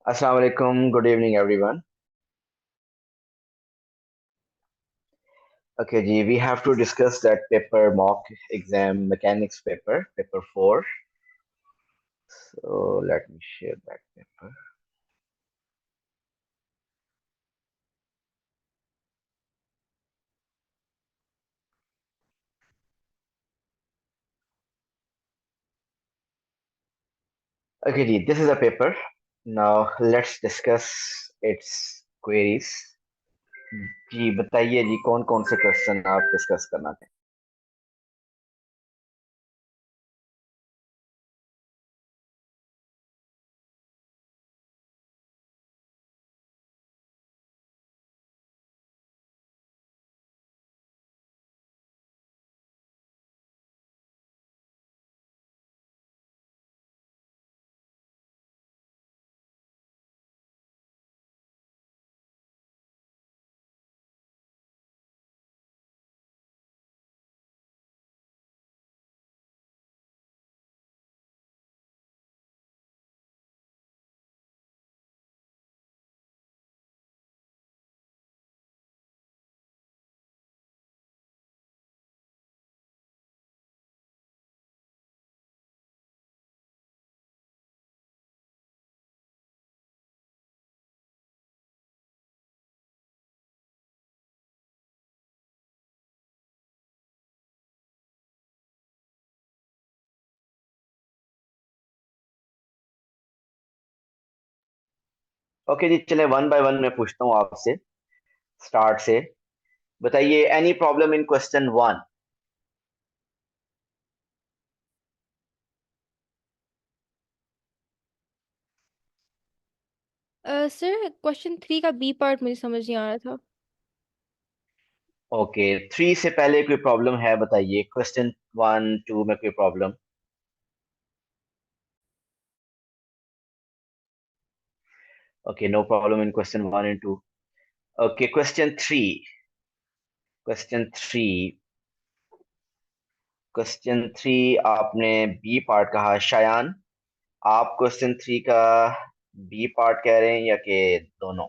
Assalamu alaikum. Good evening, everyone. Okay, Ji, we have to discuss that paper mock exam mechanics paper 4. So let me share that paper. Okay, Ji, this is a paper. Now let's discuss its queries. जी बताइए जी कौन कौन से question आप discuss करना चाहें. Okay जी चले one by one मैं पूछता हूँ आपसे स्टार्ट से. बताइए any problem in question 1. Sir question 3 का बी पार्ट मुझे समझ नहीं आ रहा था। ओके 3 से पहले कोई प्रॉब्लम है बताइए. क्वेश्चन 1 2 में कोई problem. Okay, no problem in question 1 and 2. Okay, question 3. Question 3. Question 3 आपने बी पार्ट कहा शायान. आप क्वेश्चन 3 का बी पार्ट कह रहे हैं या कि दोनों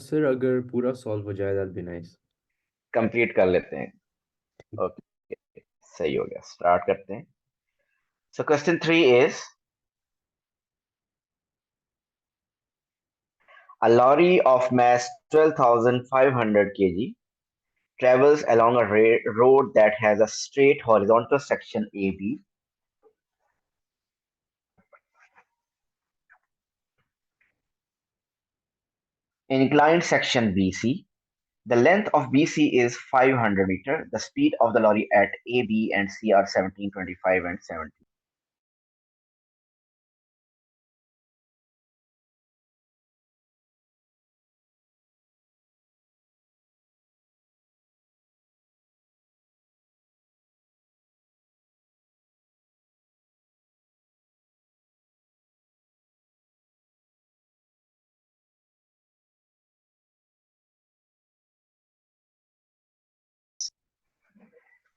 सर अगर पूरा सॉल्व हो जाए दैट बी नाइस। कंप्लीट कर लेते हैं. ओके सही हो गया. स्टार्ट करते हैं. So question 3 is a lorry of mass 12,500 kg travels along a road that has a straight horizontal section AB. Inclined section BC. The length of BC is 500 meter. The speed of the lorry at A, B, and C are 17, 25, and 70.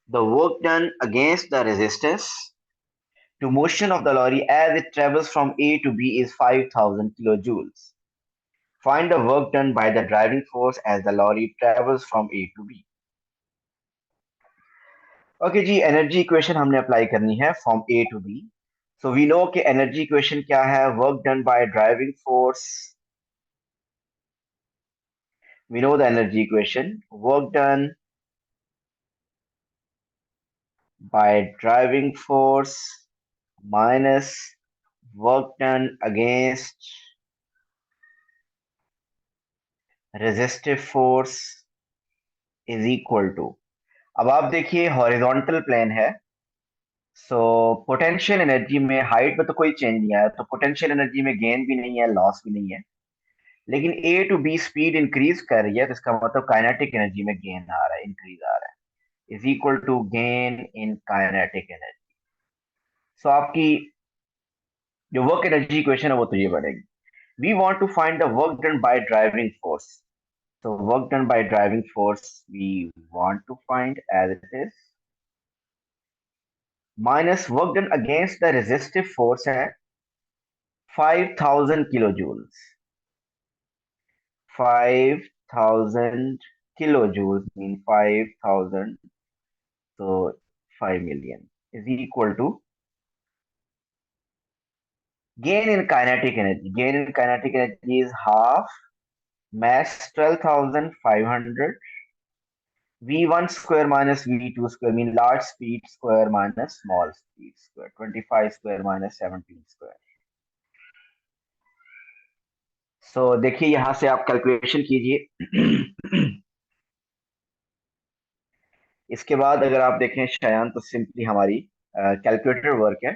The work done against the resistance to motion of the lorry as it travels from A to B is 5,000 kilojoules. Find the work done by the driving force as the lorry travels from A to B. Okay जी energy equation हमने apply करनी है from A to B. So we know कि energy equation क्या है. Work done by driving force. We know the energy equation. Work done by driving force minus work done against resistive force is equal to. अब आप देखिए horizontal plane है. So potential energy में height में तो कोई चेंज नहीं आया, तो पोटेंशियल एनर्जी में गेन भी नहीं है लॉस भी नहीं है. लेकिन A to B speed increase कर रही है, तो इसका मतलब काइनेटिक एनर्जी में गेन आ रहा है, इंक्रीज आ रहा है. Is equal to gain in kinetic energy. So आपकी जो वर्क एनर्जी इक्वेशन है वो तो ये बनेगी. We want to find the work done by driving force. So work done by driving force we want to find as it is minus work done against the resistive force है 5000 kilojoules. 5000 kilojoules mean 5000, so 5 million is equal to gain in kinetic energy. Gain in kinetic energy is half mass 12,500 V1 square minus V2 square mean large speed square minus small speed square 25 square minus 17 square. सो देखिए यहां से आप calculation कीजिए. इसके बाद अगर आप देखें शयान तो सिंपली हमारी कैलकुलेटर वर्क है.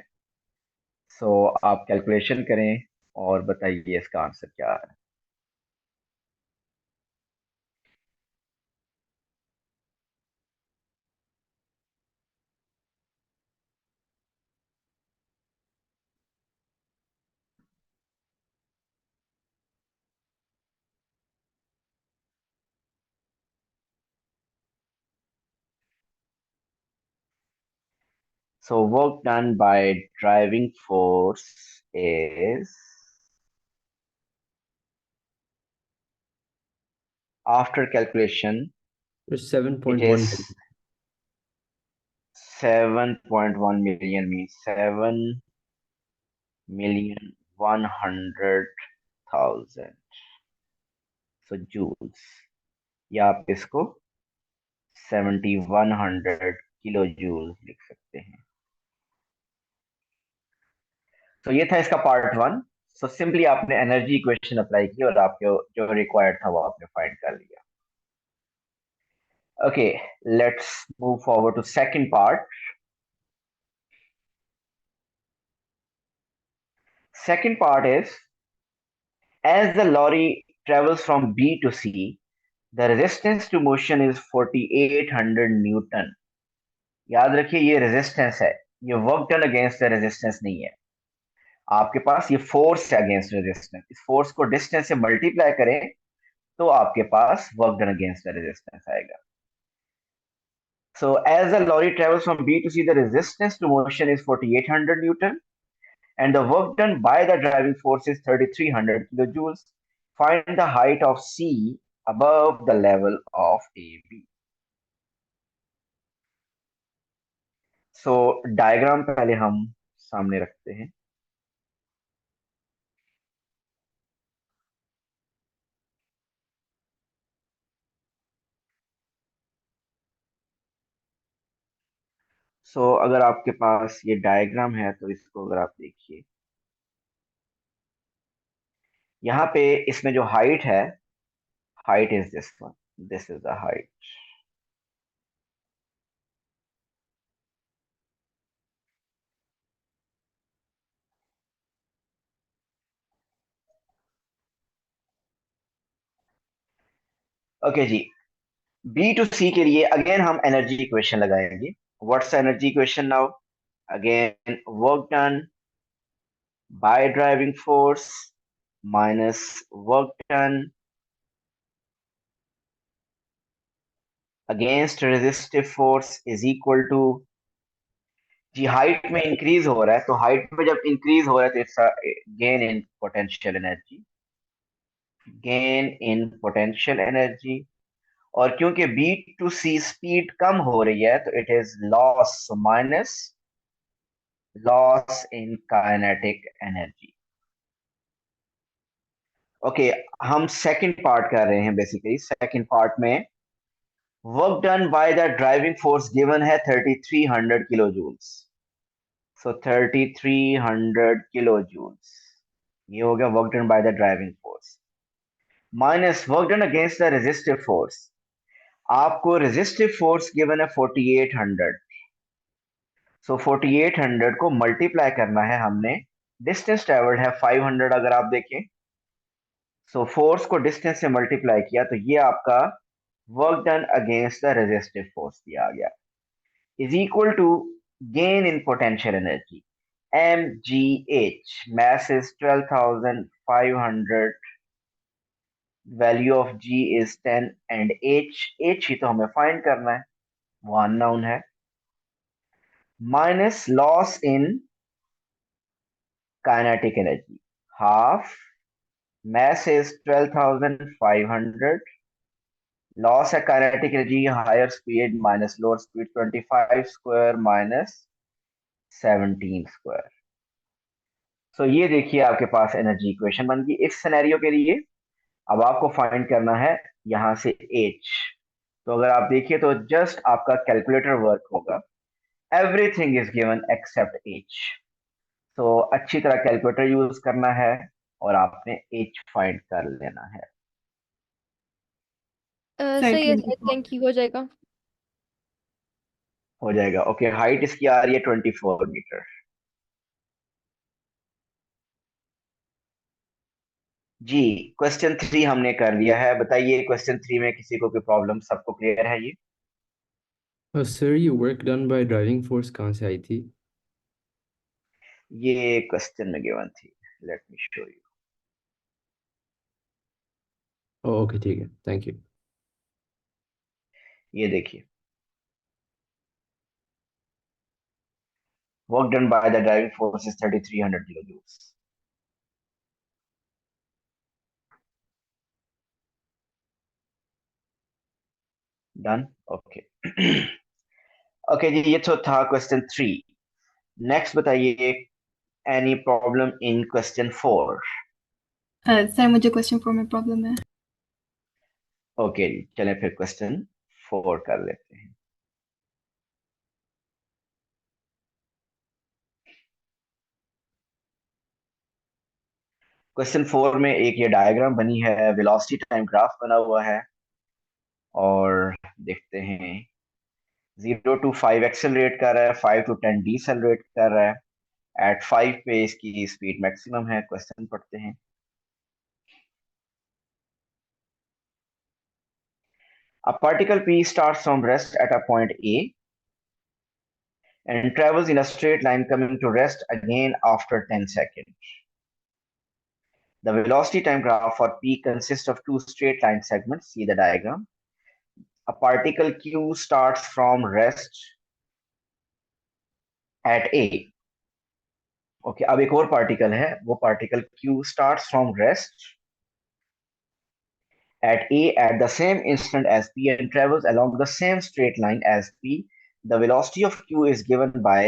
सो आप कैलकुलेशन करें और बताइए इसका आंसर क्या है. So work done by driving force is, after calculation, It's it 7.1 is million. 7.1 million means 7,100,000. So joules. या आप इसको 7,100 किलो जूल लिख सकते हैं. तो ये था इसका पार्ट 1. सो सिंपली आपने एनर्जी इक्वेशन अप्लाई की और आपके जो रिक्वायर्ड था वो आपने फाइंड कर लिया. Okay, let's move forward to second part. Second part is, as the lorry travels from B to C, the resistance to motion is 4800 newton. याद रखिए ये रेजिस्टेंस है, ये work done against the resistance नहीं है. आपके पास ये फोर्स है अगेंस्ट रेजिस्टेंस. इस फोर्स को डिस्टेंस से मल्टीप्लाई करें तो आपके पास work done against the resistance आएगा. So as the lorry travels from B to C, the resistance to motion is 4800 Newton and the work done by the driving force is 3300 kilojoules. Find the height of C above the level of AB. So diagram पहले हम सामने रखते हैं. अगर आपके पास ये diagram है तो इसको अगर आप देखिए, यहाँ पे इसमें जो हाइट है, height is this one. This is the height. Okay जी. बी टू सी के लिए अगेन हम एनर्जी इक्वेशन लगाएंगे. What's energy equation now? Again work done by driving force minus work done against resistive force is equal to, जी height में increase हो रहा है तो हाइट में जब इंक्रीज हो रहा है तो it's gain in potential energy. Gain in potential energy. और क्योंकि बी टू सी स्पीड कम हो रही है तो it is loss minus loss in kinetic energy. Okay, हम सेकंड पार्ट कर रहे हैं. बेसिकली सेकंड पार्ट में work done by the driving force given है 3300 किलो जूल्स. सो 3300 किलो जूल्स ये हो गया work done by the driving force minus work done against the resistive force. आपको रेजिस्टिव फोर्स गिवन है 4800. सो 4800 को मल्टीप्लाई करना है हमने. डिस्टेंस ट्रेवल्ड है 500 अगर आप देखें. सो फोर्स को डिस्टेंस से मल्टीप्लाई किया तो ये आपका work done against the resistive force दिया गया is equal to gain in potential energy mgh. Mass is 12,500, value of g is 10 and h ही तो हमें फाइंड करना है, वो अननोन है. Minus loss in kinetic energy. half, mass is 12,500, loss है kinetic energy, higher speed minus lower speed, 25 square minus 17 square. सो ये देखिए आपके पास एनर्जी इक्वेशन बन गई इस सिनेरियो के लिए। अब आपको फाइंड करना है यहां से एच। तो अगर आप देखिए तो जस्ट आपका कैलकुलेटर वर्क होगा, everything is given except H. तो अच्छी तरह कैलकुलेटर यूज करना है और आपने एच फाइंड कर लेना है। सर सही है सर, 24। थैंक यू, हो जाएगा। हो जाएगा। ओके, हाइट इसकी आ रही है 24 मीटर। जी, क्वेश्चन 3 हमने कर लिया है। बताइए क्वेश्चन 3 में किसी को कोई प्रॉब्लम? सबको क्लियर है ये? सर ये work done by driving force कहाँ से आई थी? ये क्वेश्चन में गिवन थी। Let me show you. Okay ठीक है, थैंक यू। ये देखिए, work done by the driving force is 3300 kilo joules. Done. Okay. Okay जी, ये तो था क्वेश्चन 3। नेक्स्ट बताइए, any problem in question 4? Sir मुझे क्वेश्चन 4 में प्रॉब्लम है। ओके जी, चलें फिर क्वेश्चन 4 कर लेते हैं। क्वेश्चन 4 में एक ये डायग्राम बनी है, वेलोसिटी टाइम ग्राफ बना हुआ है, और देखते हैं 0 to 5 एक्सेलरेट कर रहा है, 5 to 10 डिसेलरेट कर रहा है। एट 5 पे इसकी स्पीड मैक्सिमम है। क्वेश्चन पढ़ते हैं। A particle P starts from rest at a point A and travels in a straight line coming to rest again after 10 seconds. The velocity time graph for P consists of two straight line segments. See the diagram. A particle Q starts from rest at A. Okay, अब एक और particle है, वो particle Q starts from rest at A at the same instant as P and travels along the same straight line as P. The velocity of Q is given by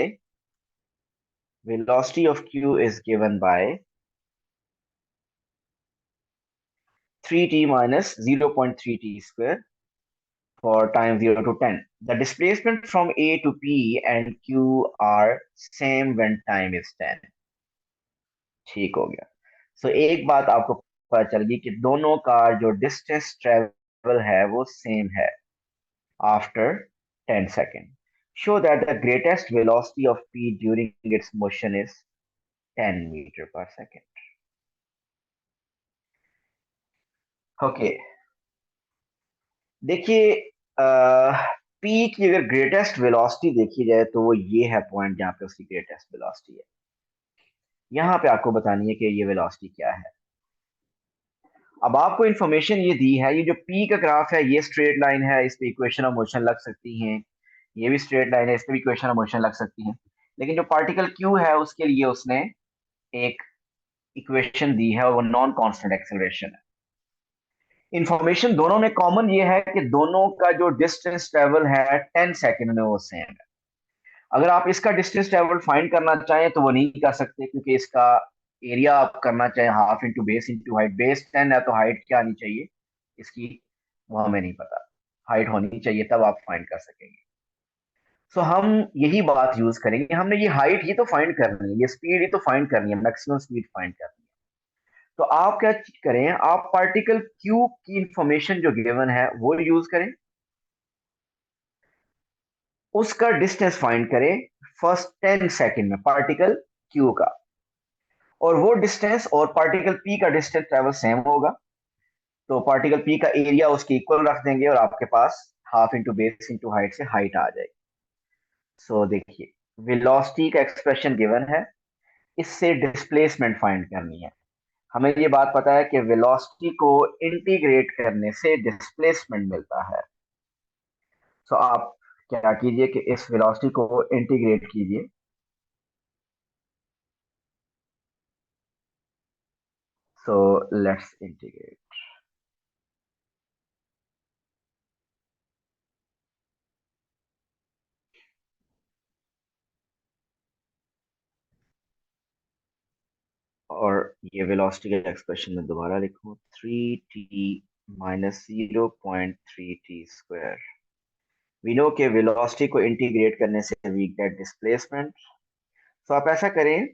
3t minus 0.3t square for time 0 to 10. The displacement from A to P and Q are same when time is 10. ठीक हो गया। सो एक बात आपको पता चल गई कि दोनों का जो डिस्टेंस ट्रेवल है वो सेम है after 10 second. Show that the greatest velocity of P during its motion is 10 meter per second. Okay, देखिए पी की अगर ग्रेटेस्ट वेलोसिटी देखी जाए तो वो ये है पॉइंट जहां पे उसकी ग्रेटेस्ट वेलोसिटी है। यहां पे आपको बतानी है कि ये वेलोसिटी क्या है। अब आपको इंफॉर्मेशन ये दी है, ये जो पी का ग्राफ है ये स्ट्रेट लाइन है, इस पे इक्वेशन ऑफ मोशन लग सकती हैं। ये भी स्ट्रेट लाइन है, इस पे भी इक्वेशन ऑफ मोशन लग सकती है। लेकिन जो पार्टिकल क्यू है उसके लिए उसने एक इक्वेशन दी है और वो नॉन कांस्टेंट एक्सेलरेशन है। इंफॉर्मेशन दोनों में कॉमन ये है कि दोनों का जो डिस्टेंस ट्रेवल है 10 सेकेंड में वो सेम है। अगर आप इसका डिस्टेंस ट्रेवल फाइंड करना चाहें तो वो नहीं कर सकते, क्योंकि इसका एरिया आप करना चाहें half into base into height. Base 10 है तो हाइट क्या आनी चाहिए इसकी, वो हमें नहीं पता। हाइट होनी चाहिए तब आप फाइंड कर सकेंगे। सो हम यही बात यूज करेंगे। हमने ये हाइट ही तो फाइंड करनी है, ये स्पीड ही तो फाइंड करनी है, मैक्सिमम स्पीड फाइंड करनी है। तो आप क्या करें, आप पार्टिकल क्यू की इंफॉर्मेशन जो गिवन है वो यूज करें, उसका डिस्टेंस फाइंड करें फर्स्ट 10 सेकेंड में पार्टिकल क्यू का, और वो डिस्टेंस और पार्टिकल पी का डिस्टेंस ट्रेवल सेम होगा। तो पार्टिकल पी का एरिया उसके इक्वल रख देंगे और आपके पास half into base into height से हाइट आ जाएगी। सो देखिए, वेलोसिटी का एक्सप्रेशन गिवन है, इससे डिस्प्लेसमेंट फाइंड करनी है। हमें ये बात पता है कि वेलोसिटी को इंटीग्रेट करने से डिस्प्लेसमेंट मिलता है। सो आप क्या कीजिए कि इस वेलोसिटी को इंटीग्रेट कीजिए। So let's integrate. और ये वेलोसिटी के एक्सप्रेशन में दोबारा लिखूं 3t minus 0.3t²। We know के वेलोसिटी को इंटीग्रेट करने से वी गेट डिस्प्लेसमेंट। तो आप ऐसा करें,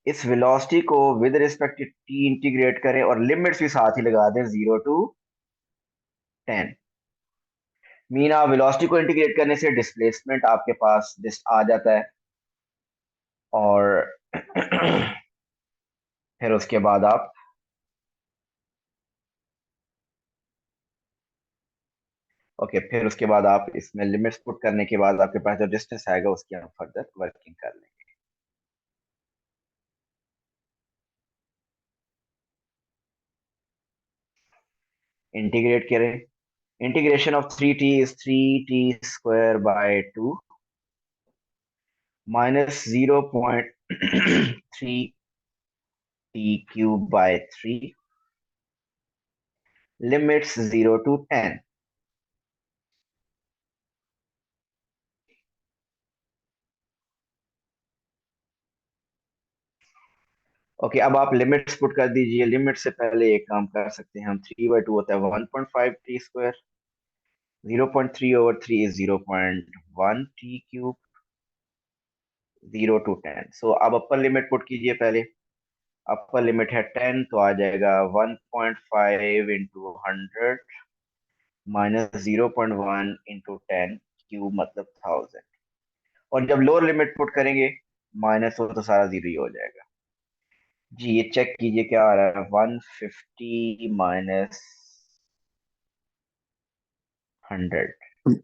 इस वेलोसिटी को with respect to T integrate करें और लिमिट्स भी साथ ही लगा दें 0 to 10। मीन आप वेलोसिटी को इंटीग्रेट करने से डिस्प्लेसमेंट आपके पास आ जाता है, और फिर उसके बाद आप फिर उसके बाद आप इसमें लिमिट्स पुट करने के बाद आपके पास जो डिस्टेंस आएगा उसकी हम फर्दर वर्किंग कर लेंगे। इंटीग्रेट करें। Integration of 3t is 3t² by 2 minus 0.3t³ by 3 limits 0 to 10। अब आप लिमिट्स पुट कर दीजिए। लिमिट से पहले एक काम कर सकते हैं हम, 3/2 होता है 1.5t², 0.3/3 is 0.1t³, 0 to 10। सो अब अपर लिमिट पुट कीजिए पहले। अपर लिमिट है 10, तो आ जाएगा 1.5 इंटू 100 माइनस 0.1 इंटू 10 क्यूब मतलब 1000। और जब लोअर लिमिट पुट करेंगे माइनस हो तो सारा जीरो ही हो जाएगा। जी ये चेक कीजिए क्या आ रहा है, 150 माइनस 100।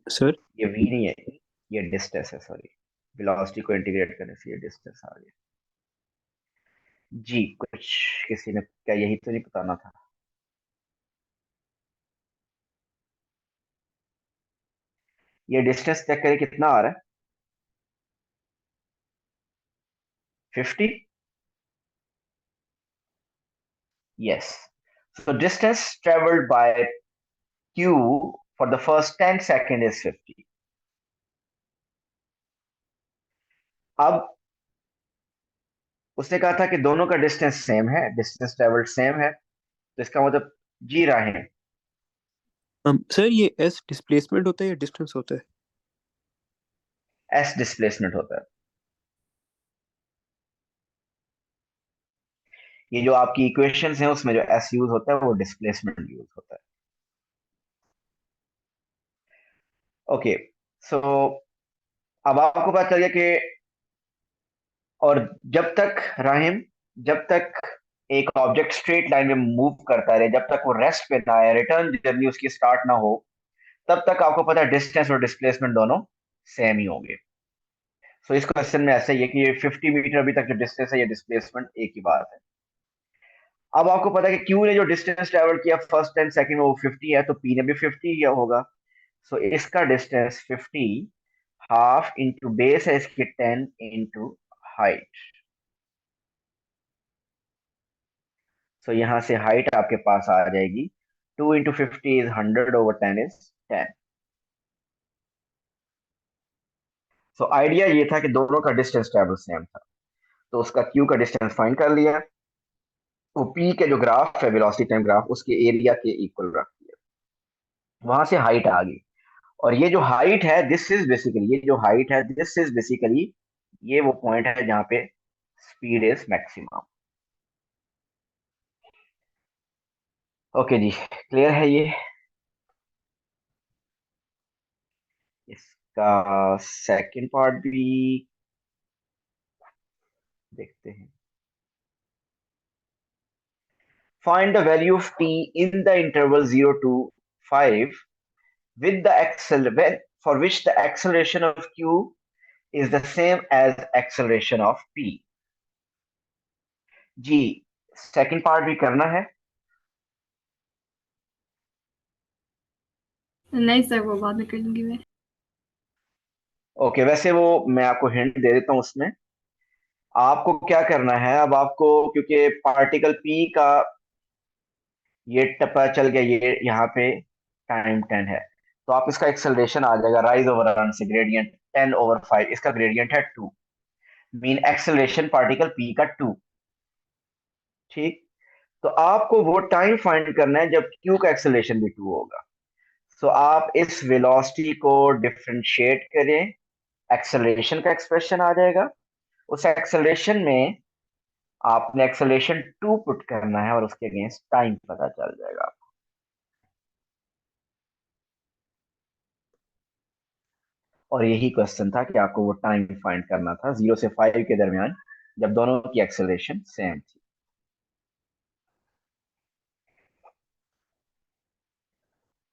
सर ये वी नहीं है, ये डिस्टेंस है, सॉरी। वेलोसिटी को इंटीग्रेट करने से ये डिस्टेंस आ गया। जी कुछ किसी ने क्या यही तो नहीं बताना था? ये डिस्टेंस चेक करें कितना आ रहा है, 50। Yes. So distance traveled by Q for the first 10 seconds is 50. अब उसने कहा था कि दोनों का डिस्टेंस सेम है, डिस्टेंस ट्रेवल्ड सेम है, तो इसका मतलब जी रहे हैं। सर ये एस डिस्प्लेसमेंट होता है या डिस्टेंस होता है? एस डिस्प्लेसमेंट होता है। ये जो आपकी इक्वेशंस हैं उसमें जो एस यूज होता है वो डिस्प्लेसमेंट यूज होता है। ओके, सो अब आपको पता चल गया कि, और जब तक एक ऑब्जेक्ट स्ट्रेट लाइन में मूव करता रहे, जब तक वो रेस्ट पे ना आए, रिटर्न जर्नी उसकी स्टार्ट ना हो, तब तक आपको पता है डिस्टेंस और डिस्प्लेसमेंट दोनों सेम ही होंगे। सो इस क्वेश्चन में ऐसा ही है कि ये 50 मीटर अभी तक जो डिस्टेंस है, ये डिस्प्लेसमेंट एक ही बात है। अब आपको पता है कि क्यू ने जो डिस्टेंस ट्रेवल किया फर्स्ट 10 सेकंड में वो 50 है, तो पी ने भी 50 किया होगा। सो इसका डिस्टेंस 50 हाफ इंटू बेस है इसकी 10 इंटू हाइट। सो यहां से हाइट आपके पास आ जाएगी 2 into 50 is 100/10 is 10। So idea ये था कि दोनों का डिस्टेंस ट्रेवल सेम था, तो उसका क्यू का डिस्टेंस फाइंड कर लिया। तो पी के जो ग्राफ है, वेलोसिटी टाइम ग्राफ, उसके एरिया के इक्वल रख दिया। वहां से हाइट आ गई, और ये जो हाइट है दिस इज बेसिकली, ये जो हाइट है दिस इज बेसिकली, ये वो पॉइंट है जहां पे स्पीड इज मैक्सिमम। ओके जी, क्लियर है ये? इसका सेकंड पार्ट भी देखते हैं। Find the value of t in the interval 0 to 5 with the for which the acceleration of q is the same as acceleration of p। जी second part भी करना है? नहीं सर, वो बाद में कर लूंगी मैं। ओके, वैसे वो मैं आपको हिंट दे देता हूँ उसमें आपको क्या करना है अब आपको, क्योंकि पार्टिकल पी का ये टप्पा चल गया, ये यहाँ पे टाइम 10 है, तो आप इसका एक्सेलरेशन आ जाएगा राइज ओवर रन से, ग्रेडियंट 10/5, इसका ग्रेडियंट है 2, मीन एक्सेलरेशन पार्टिकल पी का 2। ठीक, तो आपको वो टाइम फाइंड करना है जब क्यू का एक्सेलरेशन भी 2 होगा। सो आप इस वेलोसिटी को डिफरेंशिएट करें, एक्सेलरेशन का एक्सप्रेशन आ जाएगा, उस एक्सेलरेशन में आपने एक्सेलरेशन 2 पुट करना है और उसके अगेंस्ट टाइम पता चल जाएगा। और यही क्वेश्चन था कि आपको वो टाइम फाइंड करना था 0 से 5 के दरमियान, जब दोनों की एक्सेलरेशन सेम थी।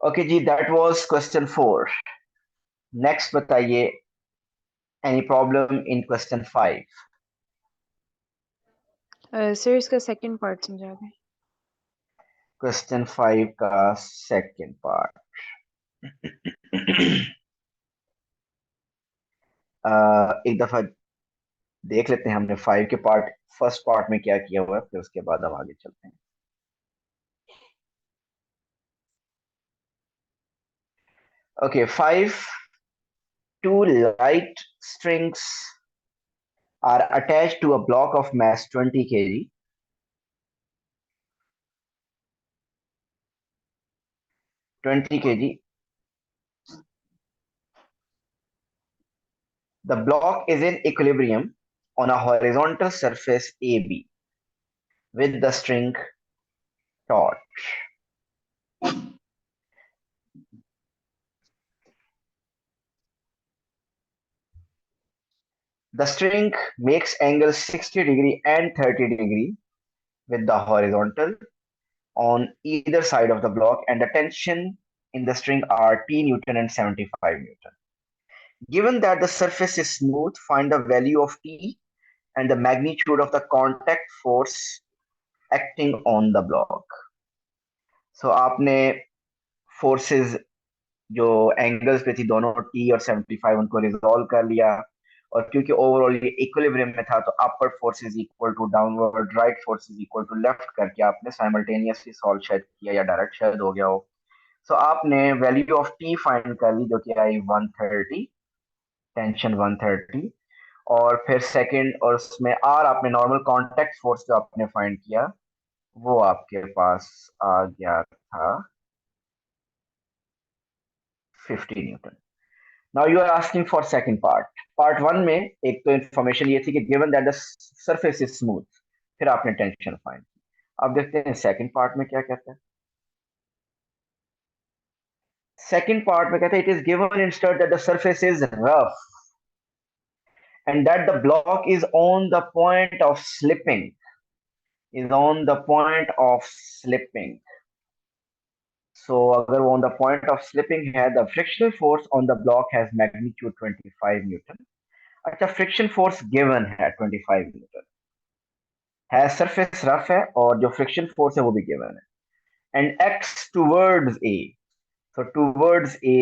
ओके जी, दैट वाज क्वेश्चन 4। नेक्स्ट बताइए, any problem in question 5? Sir इसका सेकंड पार्ट समझा दें। क्वेश्चन 5 का सेकंड पार्ट एक दफा देख लेते हैं हमने 5 के पार्ट, फर्स्ट पार्ट में क्या किया हुआ है, फिर उसके बाद हम आगे चलते हैं। Okay, 5, 2 light strings are attached to a block of mass 20 kg. 20 kg. The block is in equilibrium on a horizontal surface AB with the string taut. The string makes angles 60° and 30° with the horizontal on either side of the block, and the tension in the string are T Newton and 75 Newton. Given that the surface is smooth, find the value of T and the magnitude of the contact force acting on the block. So आपने forces जो angles पे थी दोनों T और 75 उनको resolve कर लिया, और क्योंकि ओवरऑल ये इक्विलिब्रियम में था तो upward force is equal to downward, right force is equal to left करके आपने साइमल्टेनियसली सॉल्व शायद किया, या डायरेक्ट शायद हो गया हो। सो आपने वैल्यू ऑफ टी फाइंड कर ली जो कि आई 130, टेंशन 130, और फिर सेकंड और उसमें आर आपने नॉर्मल कांटेक्ट फोर्स जो आपने फाइंड किया वो आपके पास आ गया था 50 newton. Now you are asking for second part. Part 1 में एक तो इंफॉर्मेशन ये थी कि given that the surface is smooth, फिर आपने टेंशन फाइंड की। अब देखते हैं सेकंड पार्ट में क्या कहता है। सेकंड पार्ट में कहता है it is given instead that the surface is rough and that the block is on the point of slipping, is on the point of slipping. So अगर वो on the point of slipping है, the frictional force on the block has magnitude 25 Newton. अच्छा, friction force given है 25 Newton है, surface rough है और जो friction force है वो भी गिवन है, एंड एक्स टूवर्ड्स ए, तो टूवर्ड्स ए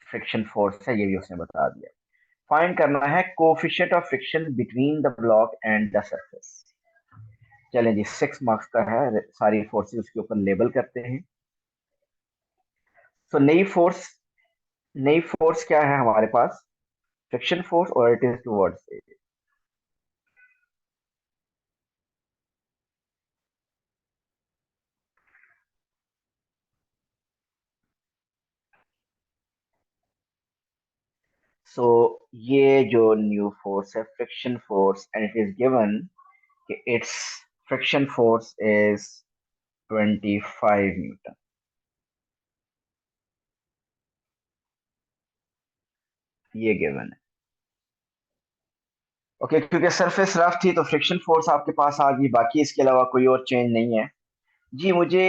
फ्रिक्शन फोर्स है, ये भी उसने बता दिया। फाइंड करना है coefficient of friction between the block and the surface. चलें जी, 6 मार्क्स का है, सारी फोर्सेस उसके ऊपर लेबल करते हैं। तो नई फोर्स क्या है हमारे पास, फ्रिक्शन फोर्स, और इट इज टूवर्ड्स ए। सो ये जो न्यू फोर्स है friction force, and it is given कि its friction force is 25 Newton. ये गिवन है। ओके, क्योंकि सरफेस रफ थी तो फ्रिक्शन फोर्स आपके पास आ गई, बाकी इसके अलावा कोई और चेंज नहीं है। जी मुझे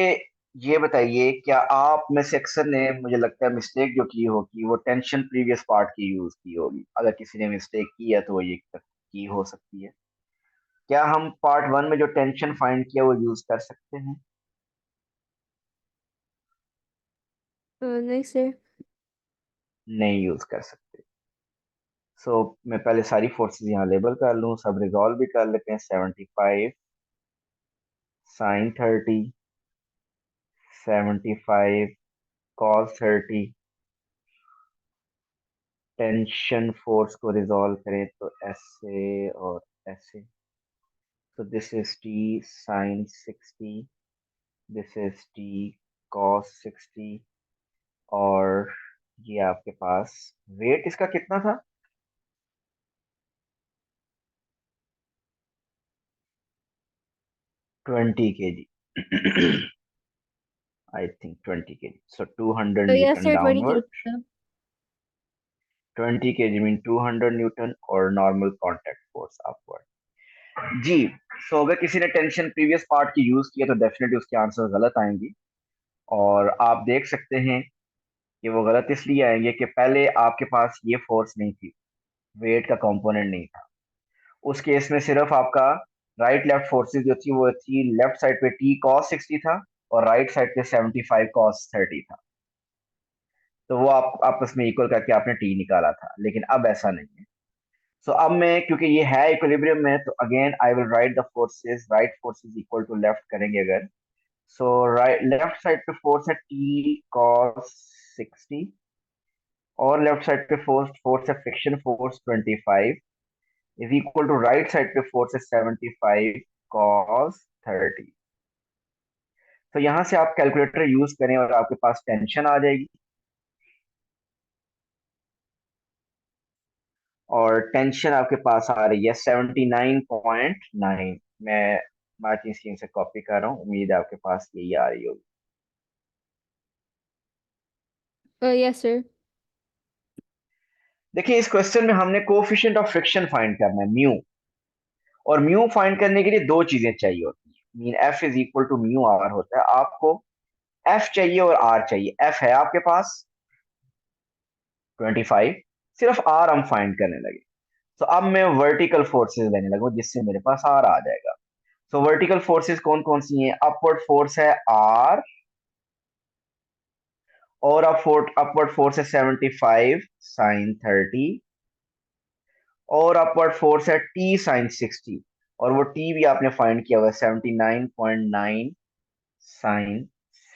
ये बताइए, क्या आप में से अक्सर ने, मुझे लगता है, मिस्टेक जो की होगी वो टेंशन प्रीवियस पार्ट की यूज की होगी। अगर किसी ने मिस्टेक की है तो वो ये की हो सकती है। क्या हम पार्ट 1 में जो टेंशन फाइंड किया वो यूज कर सकते हैं? नहीं सर। नहीं यूज कर सकते। सो मैं पहले सारी फोर्सेस यहाँ लेबल कर लूँ, सब रिजॉल्व भी कर लेते हैं। 75 sin 30, 75 cos 30। टेंशन फोर्स को रिजॉल्व करें तो ऐसे और ऐसे। तो this is t sin 60, this is t cos 60। और ये आपके पास वेट इसका कितना था? 20 kg। I think 20 kg। So 200 yes Newton sir 20 downward. Kilo 20 kg mean 200 Newton और नॉर्मल कांटेक्ट फोर्स अपवर्ड। जी। सो अगर किसी ने टेंशन प्रीवियस पार्ट की यूज किया तो डेफिनेटली उसके आंसर गलत आएंगी। और आप देख सकते हैं कि वो गलत इसलिए आएंगे कि पहले आपके पास ये फोर्स नहीं थी, वेट का कंपोनेंट नहीं था। उस केस में सिर्फ आपका राइट लेफ्ट फोर्सेस जो थी वो थी, लेफ्ट साइड पे t cos 60 था और राइट साइड पे 75 cos 30 था। तो वो आप आपस में इक्वल करके आपने t निकाला था, लेकिन अब ऐसा नहीं है। सो अब मैं, क्योंकि ये है इक्विलिब्रियम में, तो again I will write the forces, right forces equal to left करेंगे अगर। सो राइट लेफ्ट साइड पे फोर्स है t cos 60 और लेफ्ट साइड पे फोर्स फोर्स है friction force 25 is equal to right side पे फोर्स है 75 cos 30। तो यहां से आप कैलकुलेटर यूज करें और आपके पास टेंशन आ जाएगी। और टेंशन आपके पास आ रही है 79.9। मैं मैचिंग स्क्रीन से कॉपी कर रहा हूँ, उम्मीद है आपके पास यही आ रही होगी। Yes sir. देखिए इस क्वेश्चन में हमने कोएफिशिएंट ऑफ फ्रिक्शन फाइंड करना है, म्यू। और म्यू फाइंड करने के लिए दो चीजें चाहिए होती है, mean F is equal to mu R होता है। आपको एफ चाहिए और आर चाहिए। एफ है आपके पास 25, सिर्फ आर हम फाइंड करने लगे। तो अब मैं वर्टिकल फोर्सेस लेने लगा जिससे मेरे पास आर आ जाएगा। सो वर्टिकल फोर्सेस कौन कौन सी हैं? अपवर्ड फोर्स है आर और अपवर्ड फोर्स है 75 साइन 30 और अपवर्ड फोर्स है टी साइन 60। और वो टी भी आपने फाइंड किया हुआ है 79.9 साइन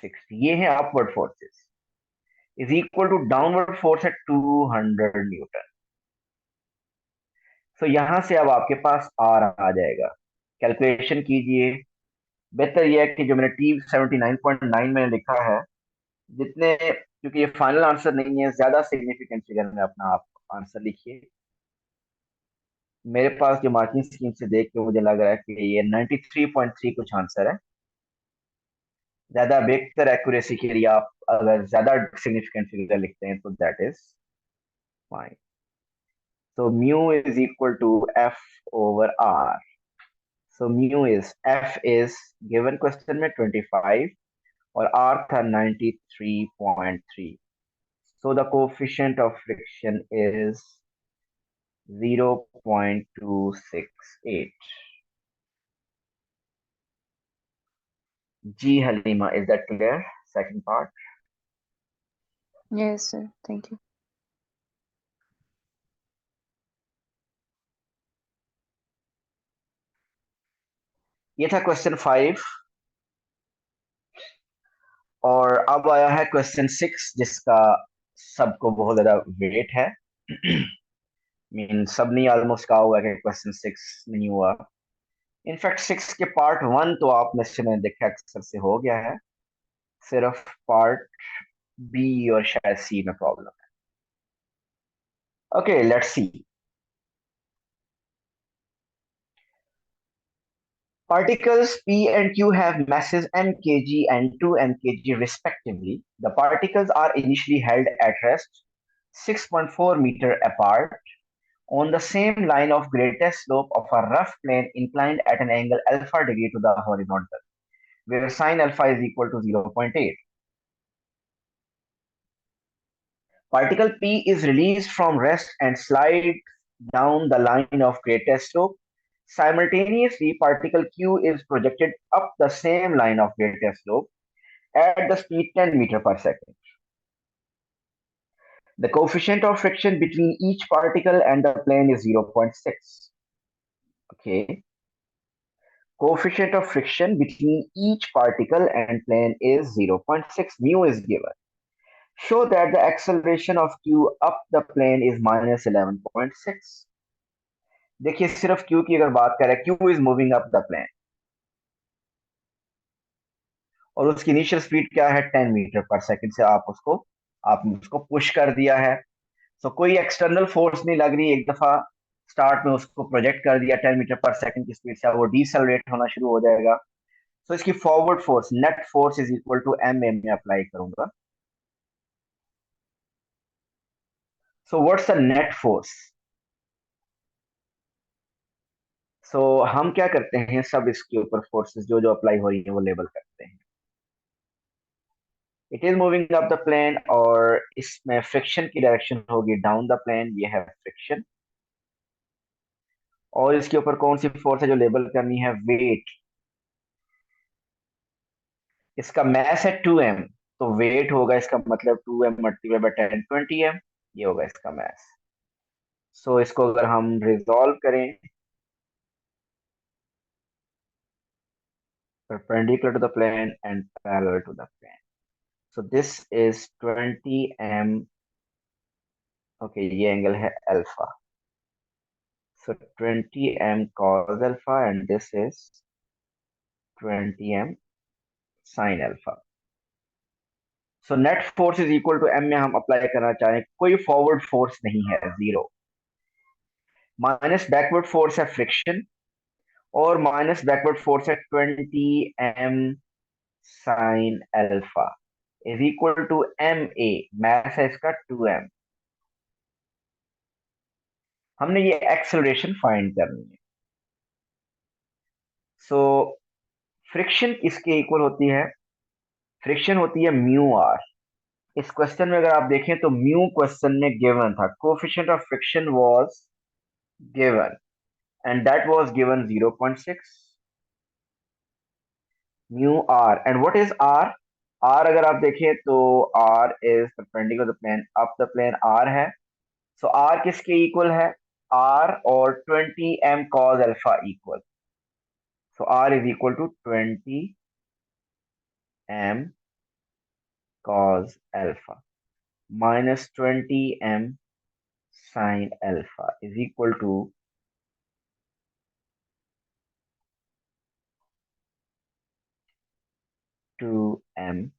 60। ये है upward forces is equal to downward force है 200 न्यूटन। तो यहां से अब आपके पास आर आ जाएगा। कैलकुलेशन कीजिए। बेहतर यह है कि जो मैंने टी 79.9 मैंने लिखा है, जितने, क्योंकि ये फाइनल आंसर नहीं है, ज्यादा सिग्निफिकेंट फिगर में अपना आप आंसर लिखिए। मेरे पास जो मार्किंग स्कीम से देख के मुझे लग रहा है कि ये 93.3 कुछ आंसर है। ज्यादा बेहतर एक्यूरेसी के लिए आप अगर ज्यादा सिग्निफिकेंट फिगर लिखते हैं तो that is fine. So mu is equal to f over r. So mu is f is given question में 25 और r था 93.3. So the coefficient of friction is 0.268. G Halima, is that clear? Second part. Yes, sir. Thank you. ये था question 5 और अब आया है question 6 जिसका सबको बहुत ज्यादा वेट है। मीन सब नहीं ऑलमोस्ट कहा हुआ कि क्वेश्चन 6 नहीं हुआ। इनफैक्ट 6 के पार्ट 1 तो आप में से मैंने देखा अक्सर से हो गया है, सिर्फ पार्ट बी और शायद सी में प्रॉब्लम है। Okay let's see. Particles P and Q have masses m kg and 2 m kg respectively. The particles are initially held at rest 6.4 meter apart on the same line of greatest slope of a rough plane inclined at an angle alpha degree to the horizontal, where sine alpha is equal to 0.8. Particle P is released from rest and slides down the line of greatest slope. Simultaneously, particle Q is projected up the same line of greatest slope at the speed 10 meter per second. The coefficient of friction between each particle and the plane is 0.6. Okay. Coefficient of friction between each particle and plane is 0.6. Mu is given. Show that the acceleration of q up the plane is minus 11.6. देखिए सिर्फ q की अगर बात करें, q is moving up the plane और उसकी initial speed क्या है 10 मीटर पर सेकंड से आपने उसको पुश कर दिया है. सो कोई एक्सटर्नल फोर्स नहीं लग रही. एक दफा स्टार्ट में उसको प्रोजेक्ट कर दिया 10 मीटर पर सेकंड की स्पीड से, अब वो डिसेलरेट होना शुरू हो जाएगा. सो इसकी forward force net force is equal to M A में अप्लाई करूंगा. So what's the net force? So हम क्या करते हैं, सब इसके ऊपर फोर्सेस जो जो अप्लाई हो रही है वो लेबल करते हैं. It is moving up the plane और इसमें फ्रिक्शन की डायरेक्शन होगी डाउन द प्लेन. ये है फ्रिक्शन. और इसके ऊपर कौन सी फोर्स है जो लेबल करनी है? वेट. इसका मैस है 2m, तो वेट होगा इसका मतलब 2m मल्टीप्लाई बाय 10 20m. ये होगा इसका मैस. सो इसको अगर हम रिजॉल्व करें, perpendicular to the plane and parallel to the plane. So this is 20m. Okay, ये एंगल है alpha. So 20m cos alpha and this is 20m sin alpha. So net force is equal to m में हम apply करना चाहें, कोई forward force नहीं है, zero. Minus backward force है फ्रिक्शन और माइनस बैकवर्ड फोर्स है 20m sin alpha is equal to ma. Math है इसका 2m. हमने ये एक्सेलरेशन फाइंड करनी है. सो फ्रिक्शन किसके इक्वल होती है? फ्रिक्शन होती है म्यू आर. इस क्वेश्चन में अगर आप देखें तो म्यू क्वेश्चन में गिवन था. Coefficient of friction was given and that was given 0.6. Mu R and what is R? R अगर आप देखें तो R is perpendicular the plane up the plane R है. सो आर किसके इक्वल है? R और 20m cos alpha equal. So R is equal to 20m cos alpha minus 20m sin alpha is equal to 2ma.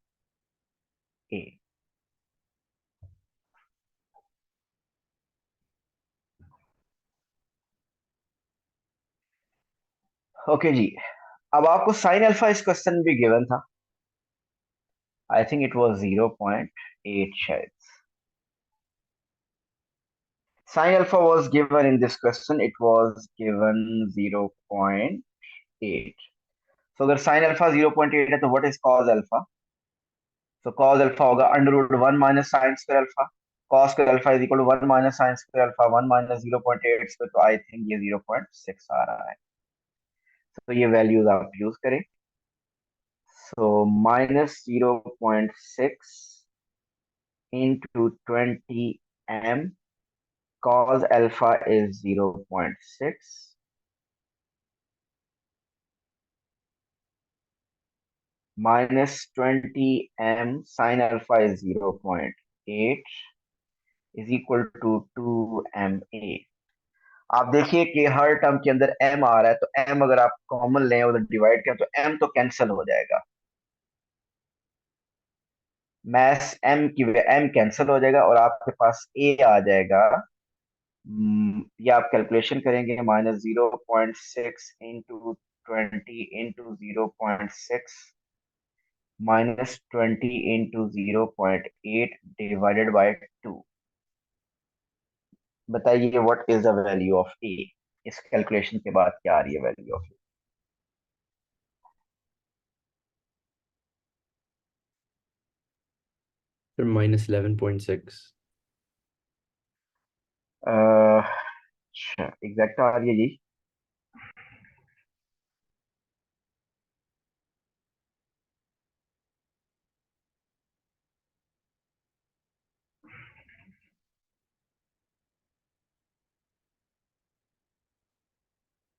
Okay जी. अब आपको sine alpha इस question में भी गिवन था. आई थिंक इट वाज 0.8 शायद. Sin alpha was given in this question. It was given 0.8. So अगर sin alpha 0.8 है तो what is cos alpha? So cos alpha होगा under root 1 minus sin square alpha. Cos square alpha is equal to 1 minus sin square alpha. 1 minus 0.8 square, तो I think ये 0.6 आ रहा है. तो ये वैल्यूज आप यूज करें. So minus 0.6 into 20m cos alpha is 0.6 minus 20m sin alpha is 0.8 is equal to 2ma. आप देखिए कि हर टर्म के अंदर m आ रहा है, तो m अगर आप कॉमन लें और डिवाइड करें तो m तो कैंसिल हो जाएगा. मैस m की m कैंसिल हो जाएगा और आपके पास a आ जाएगा. ये आप कैलकुलेशन करेंगे -0.6 into 20 into 0.6 minus 20 into 0.8 divided by 2. बताइए what is the value of A. इस कैलकुलेशन के बाद क्या आ रही है वैल्यू ऑफ फिर -11.6. अच्छा एग्जैक्ट आ रही है जी.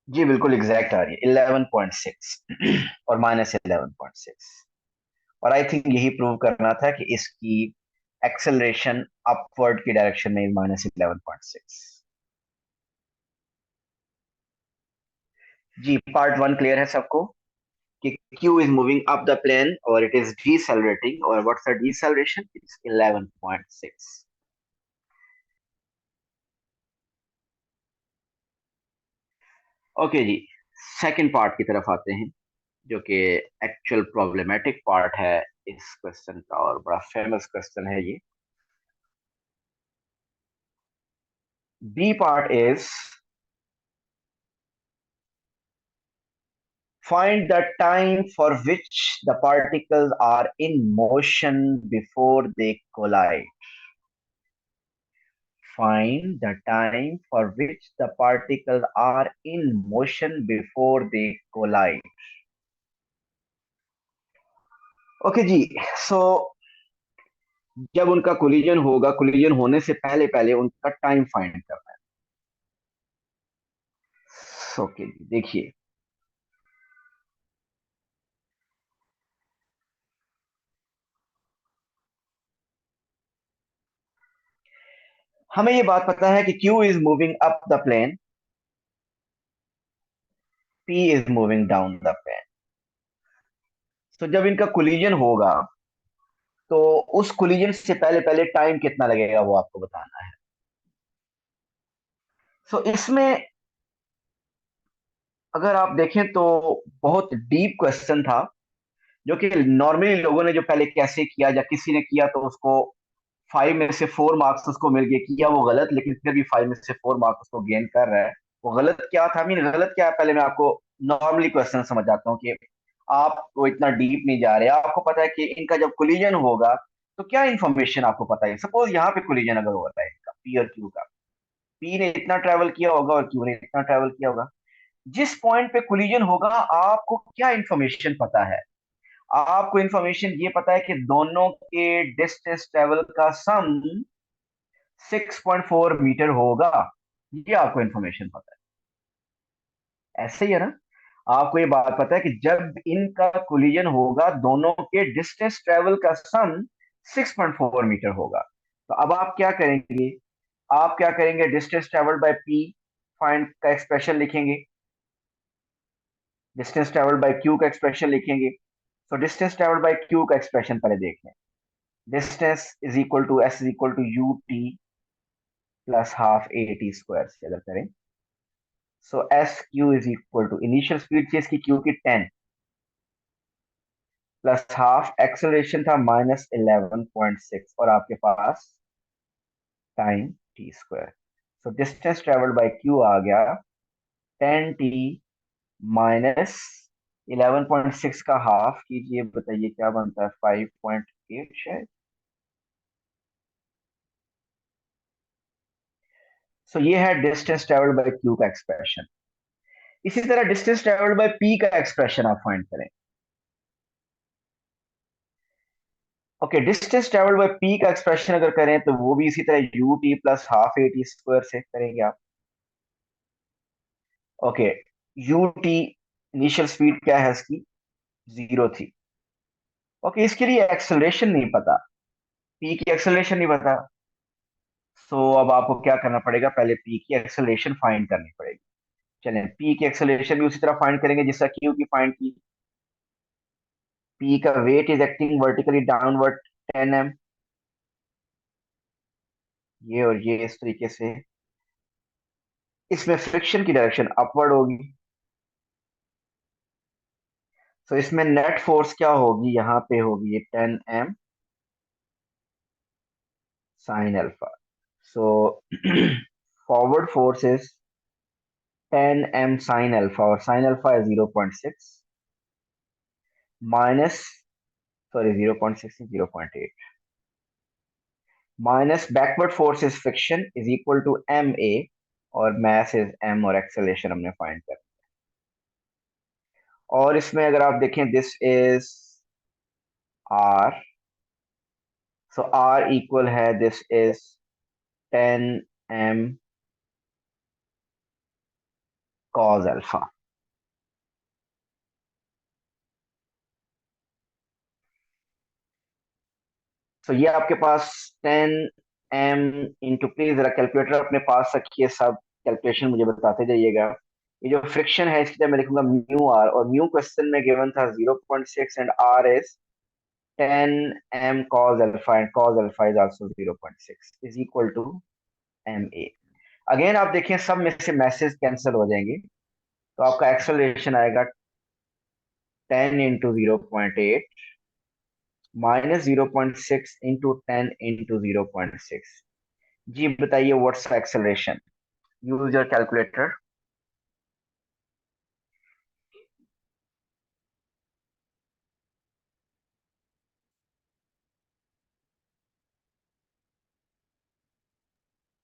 जी बिल्कुल एग्जैक्ट आ रही है 11.6 और -11.6। और आई थिंक यही प्रूव करना था कि इसकी एक्सेलरेशन अपवर्ड की डायरेक्शन में -11.6। जी पार्ट 1 क्लियर है सबको कि Q is moving up the plane or it is decelerating, or what's the deceleration? It's 11.6. Okay जी, सेकंड पार्ट की तरफ आते हैं जो कि एक्चुअल प्रॉब्लमेटिक पार्ट है इस क्वेश्चन का, और बड़ा फेमस क्वेश्चन है ये। B part is find the time for which the particles are in motion before they collide. Find the time for which the particles are in motion before they collide. Okay जी, so जब उनका collision होगा, collision होने से पहले पहले उनका time find करना है। ओके जी, देखिए हमें ये बात पता है कि Q is moving up the plane, P is moving down the plane. तो जब इनका कोलिजन होगा तो उस कोलिजन से पहले पहले टाइम कितना लगेगा वो आपको बताना है। सो इसमें अगर आप देखें तो बहुत डीप क्वेश्चन था, जो कि नॉर्मली लोगों ने जो पहले कैसे किया या किसी ने किया तो उसको 5 में से 4 मार्क्स उसको मिल गए, किया वो गलत लेकिन फिर भी 5 में से 4 मार्क्स उसको गेन कर रहा है। वो गलत क्या था, मीन गलत क्या है, पहले मैं आपको नॉर्मली क्वेश्चन समझ आता हूँ कि आप वो इतना डीप नहीं जा रहे। आपको पता है कि इनका जब कोलिजन होगा तो क्या इंफॉर्मेशन आपको पता है। सपोज यहाँ पे कोलिजन अगर हो रहा है इनका पी और क्यू का, पी ने इतना ट्रेवल किया होगा और क्यू ने इतना ट्रेवल किया होगा। जिस पॉइंट पे कोलिजन होगा आपको क्या इंफॉर्मेशन पता है? आपको इंफॉर्मेशन ये पता है कि दोनों के डिस्टेंस ट्रेवल का सम 6.4 मीटर होगा। ये आपको इंफॉर्मेशन पता है, ऐसे ही है ना। आपको ये बात पता है कि जब इनका कोलिजन होगा दोनों के डिस्टेंस ट्रेवल का सम 6.4 मीटर होगा। तो अब आप क्या करेंगे, आप क्या करेंगे, distance travel by P find का एक्सप्रेशन लिखेंगे, डिस्टेंस ट्रेवल बाय क्यू का एक्सप्रेशन लिखेंगे। तो डिस्टेंस ट्रेवल बाय क्यू का एक्सप्रेशन पहले देख लें। Distance is equal to S is equal to U T plus half A T square से अगर करें, so S Q is equal to initial speed थी इसकी क्यू की 10 प्लस हाफ एक्सेलरेशन था -11.6 और आपके पास time T square. So distance travelled by Q आ गया 10t माइनस 11.6 का हाफ कीजिए, बताइए क्या बनता है, 5.8 शायद। सो ये है डिस्टेंस ट्रेवल्ड बाय क्यू का एक्सप्रेशन। इसी तरह डिस्टेंस ट्रेवल्ड बाय पी का एक्सप्रेशन आप फाइंड करें। Okay, distance travelled by P का एक्सप्रेशन अगर करें तो वो भी इसी तरह you T plus half A T square से करेंगे आप। Okay, U T initial speed क्या है इसकी, 0 थी। ओके, इसके लिए एक्सेलरेशन नहीं पता, पी की एक्सेलरेशन नहीं पता। सो अब आपको क्या करना पड़ेगा, पहले पी की एक्सेलरेशन फाइंड करनी पड़ेगी। चलें, पी की एक्सेलरेशन भी उसी तरह फाइंड करेंगे जिसका क्यू की फाइंड की। पी का weight is acting vertically downward 10 m, ये और ये इस तरीके से। इसमें फ्रिक्शन की डायरेक्शन अपवर्ड होगी। तो इसमें नेट फोर्स क्या होगी, यहाँ पे होगी ये 10 m sine alpha. So forward force is 10 m sine alpha, और साइन अल्फा है 0.6 minus, sorry 0.6 0.8 minus backward force is friction is equal to ma, और मास इज m और एक्सेलरेशन हमने फाइंड कर। और इसमें अगर आप देखें this is r, so r equal है, this is 10 m cos alpha. तो ये आपके पास 10 m इंटू, प्लीज जरा कैलकुलेटर अपने पास रखिए, सब कैलकुलेशन मुझे बताते जाइएगा। ये जो फ्रिक्शन है इसकी जगह मैं लिखूंगा म्यू आर, और म्यू क्वेश्चन में गिवन था 0.6 and R is 10 m cos alpha, and cos alpha is also 0.6 is equal to ma। Again आप देखिए सब में से मैसेज कैंसिल हो जाएंगे, तो आपका एक्सेलरेशन आएगा 10 इंटू 0.8 माइनस 0.6 इंटू 10 इंटू 0.6। जी बताइए what's acceleration, use your calculator.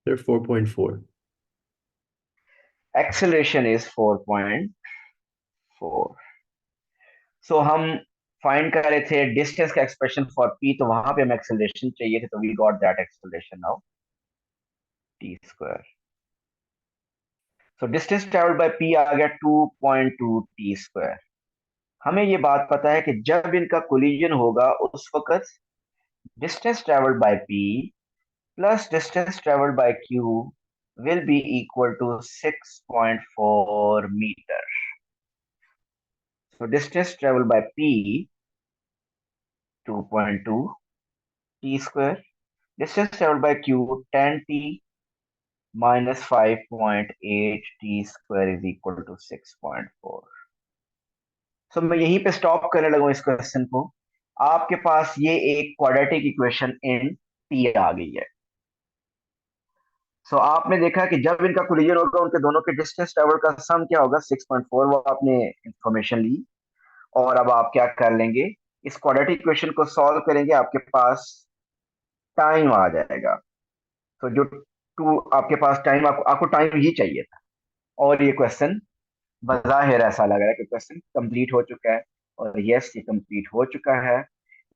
They're 4.4. Acceleration is 4.4। सो हम फाइंड कर रहे थे डिस्टेंस का एक्सप्रेशन फॉर पी, तो वहां पे हमें एक्सेलरेशन चाहिए थे, तो we got that acceleration now T square. So distance travelled by P आ गया 2.2 टी स्क्वायर। हमें ये बात पता है कि जब इनका कोलिजन होगा उस वक्त distance travelled by P plus distance travelled by Q will be equal to 6.4 meter. So distance traveled by P 2.2 T square. Distance traveled by Q 10T minus 5.8 T square is equal to 6.4. So मैं यहीं पे stop करने लगा इस question को। आपके पास ये एक क्वाड्रेटिक इक्वेशन इन T आ गई है। सो आपने देखा कि जब इनका कोलिजन होगा उनके दोनों के डिस्टेंस ट्रेवल का सम क्या होगा 6.4, वो आपने इंफॉर्मेशन ली। और अब आप क्या कर लेंगे, इस क्वाड्रेटिक इक्वेशन को सॉल्व करेंगे, आपके पास टाइम आ जाएगा। तो जो टू आपके पास टाइम, आपको टाइम ही चाहिए था, और ये क्वेश्चन बज़ाहिर ऐसा लग रहा है कि क्वेश्चन कंप्लीट हो चुका है, और यस ये कंप्लीट हो चुका है।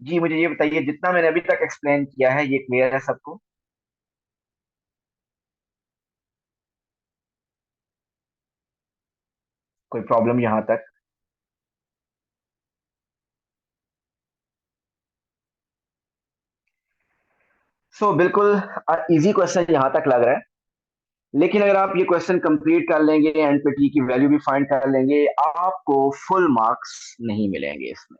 जी मुझे ये बताइए, जितना मैंने अभी तक एक्सप्लेन किया है ये क्लियर है सबको? कोई प्रॉब्लम यहां तक? बिल्कुल इजी क्वेश्चन यहां तक लग रहा है, लेकिन अगर आप ये क्वेश्चन कंप्लीट कर लेंगे, एंड पे टी की वैल्यू भी फाइंड कर लेंगे, आपको फुल मार्क्स नहीं मिलेंगे इसमें।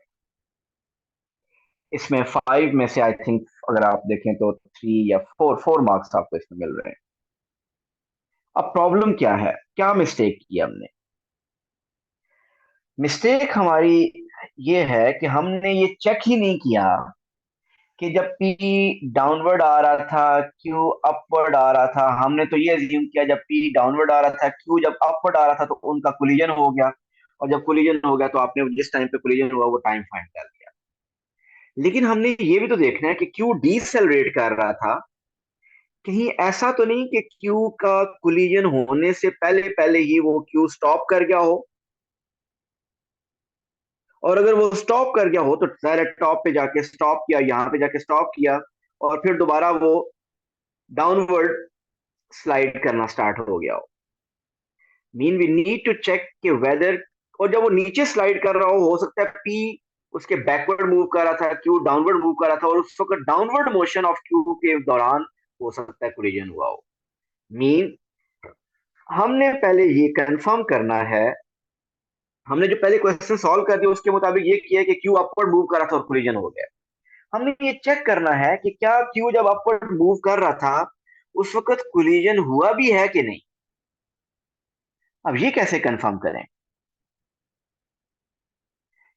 इसमें 5 में से आई थिंक अगर आप देखें तो 3 या 4 मार्क्स आपको इसमें मिल रहे हैं। अब प्रॉब्लम क्या है, क्या मिस्टेक की हमने? मिस्टेक हमारी ये है कि हमने ये चेक ही नहीं किया कि जब पी डाउनवर्ड आ रहा था क्यू अपवर्ड आ रहा था, हमने तो ये अज्यूम किया जब पी डाउनवर्ड आ रहा था क्यू जब अपवर्ड आ रहा था तो उनका कोलिजन हो गया, और जब कोलिजन हो गया तो आपने जिस टाइम पे कोलिजन हुआ वो टाइम फाइंड कर लिया। लेकिन हमने ये भी तो देखना है कि क्यू डीसेलरेट कर रहा था, कहीं ऐसा तो नहीं कि क्यू का कोलिजन होने से पहले पहले ही वो क्यू स्टॉप कर गया हो, और अगर वो स्टॉप कर गया हो तो डायरेक्ट टॉप पे जाके स्टॉप किया, यहां पे जाके स्टॉप किया, और फिर दोबारा वो डाउनवर्ड स्लाइड करना स्टार्ट हो गया हो। Mean we need to check कि वेदर, और जब वो नीचे स्लाइड कर रहा हो सकता है पी उसके बैकवर्ड मूव कर रहा था, क्यू डाउनवर्ड मूव कर रहा था, और उस वक्त डाउनवर्ड मोशन ऑफ क्यू के दौरान हो सकता है कोलिजन हुआ हो। मीन हमने पहले ये कंफर्म करना है, हमने जो पहले क्वेश्चन सॉल्व कर दिया उसके मुताबिक ये किया कि क्यू अपवर्ड मूव कर रहा था और कोलिजन हो गया। हमने ये चेक करना है कि क्या क्यू जब अपवर्ड मूव कर रहा था उस वक्त कोलिजन हुआ भी है कि नहीं। अब ये कैसे कंफर्म करें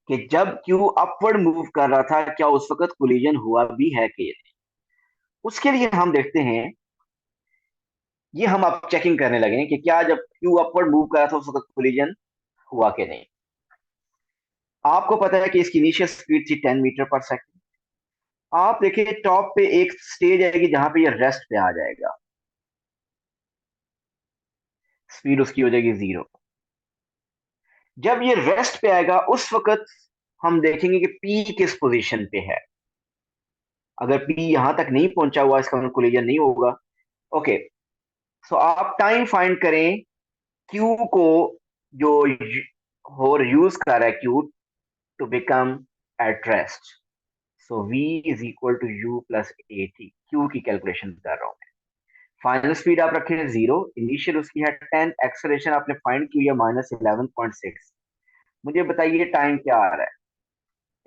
कि जब क्यू अपवर्ड मूव कर रहा था क्या उस वक्त कोलिजन हुआ भी है कि नहीं? उसके लिए हम देखते हैं, ये हम अब चेकिंग करने लगे हैं कि क्या जब क्यू अपवर्ड मूव कर रहा था उस वक्त कोलिजन हुआ कि नहीं। आपको पता है कि इसकी इनिशियल स्पीड थी 10 मीटर पर सेकंड। आप देखिए टॉप पे एक स्टेज आएगी जहां पे ये रेस्ट पे आ जाएगा, स्पीड उसकी हो जाएगी 0। जब ये रेस्ट पे आएगा उस वक्त हम देखेंगे कि पी किस पोजीशन पे है। अगर पी यहां तक नहीं पहुंचा हुआ इसका मतलब कोलिजन नहीं होगा। ओके, सो आप टाइम फाइंड करें क्यू को जो हो यूज कर रहा है Q to become at rest. So v is equal to u plus A T, Q की कैलकुलेशन कर रहा हूं मैं। फाइनल स्पीड आप रखें 0, इनिशियल उसकी है 10, एक्सेलरेशन आपने फाइंड की है -11.6। मुझे बताइए टाइम क्या आ रहा है,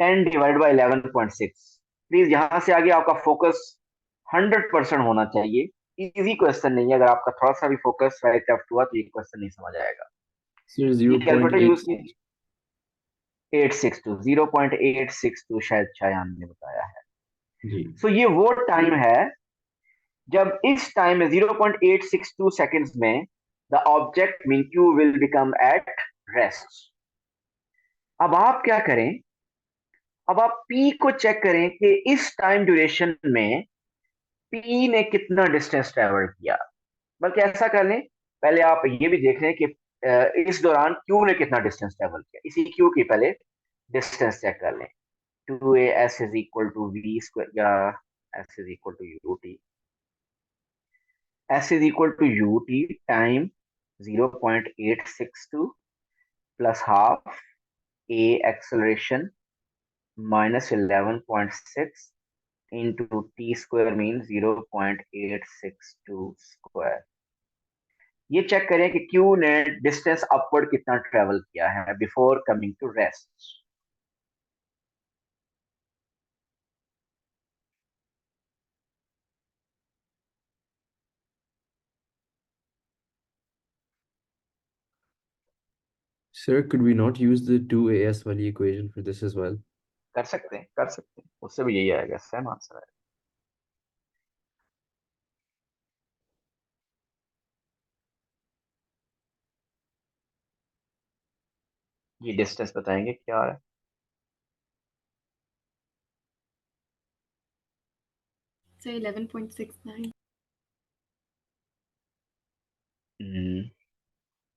10 डिवाइड बाई 11.6। प्लीज यहां से आगे आपका फोकस 100% होना चाहिए। इजी क्वेश्चन नहीं है, अगर आपका थोड़ा सा भी फोकस राइट लेफ्ट हुआ तो ये क्वेश्चन नहीं समझ आएगा। Sir, ये कैलकुलेटर यूज 0.86. कीजिए। 0.862 शायद शायान ने बताया है। जी. सो ये वो टाइम है जब इस टाइम में 0.862 सेकेंड्स में the object mean Q will become at rest. अब आप क्या करें, अब आप पी को चेक करें कि इस टाइम ड्यूरेशन में पी ने कितना डिस्टेंस ट्रेवल किया। बल्कि ऐसा कर लें, पहले आप ये भी देख लें कि इस दौरान क्यू ने कितना डिस्टेंस ट्रेवल किया। इसी क्यू की पहले डिस्टेंस चेक कर लें। 2as is equal to V square, या s is equal to U T. s is equal to U T time 0.862 plus half a acceleration -11.6 into t square means 0.862 square. ये check करें कि Q ने distance upward कितना travel किया है before coming to rest. Sir, could we not use the 2as wali equation for this as well? कर सकते हैं, कर सकते हैं, उससे भी यही आएगा, सेम आंसर है। ये डिस्टेंस बताएंगे क्या है। So 11.69.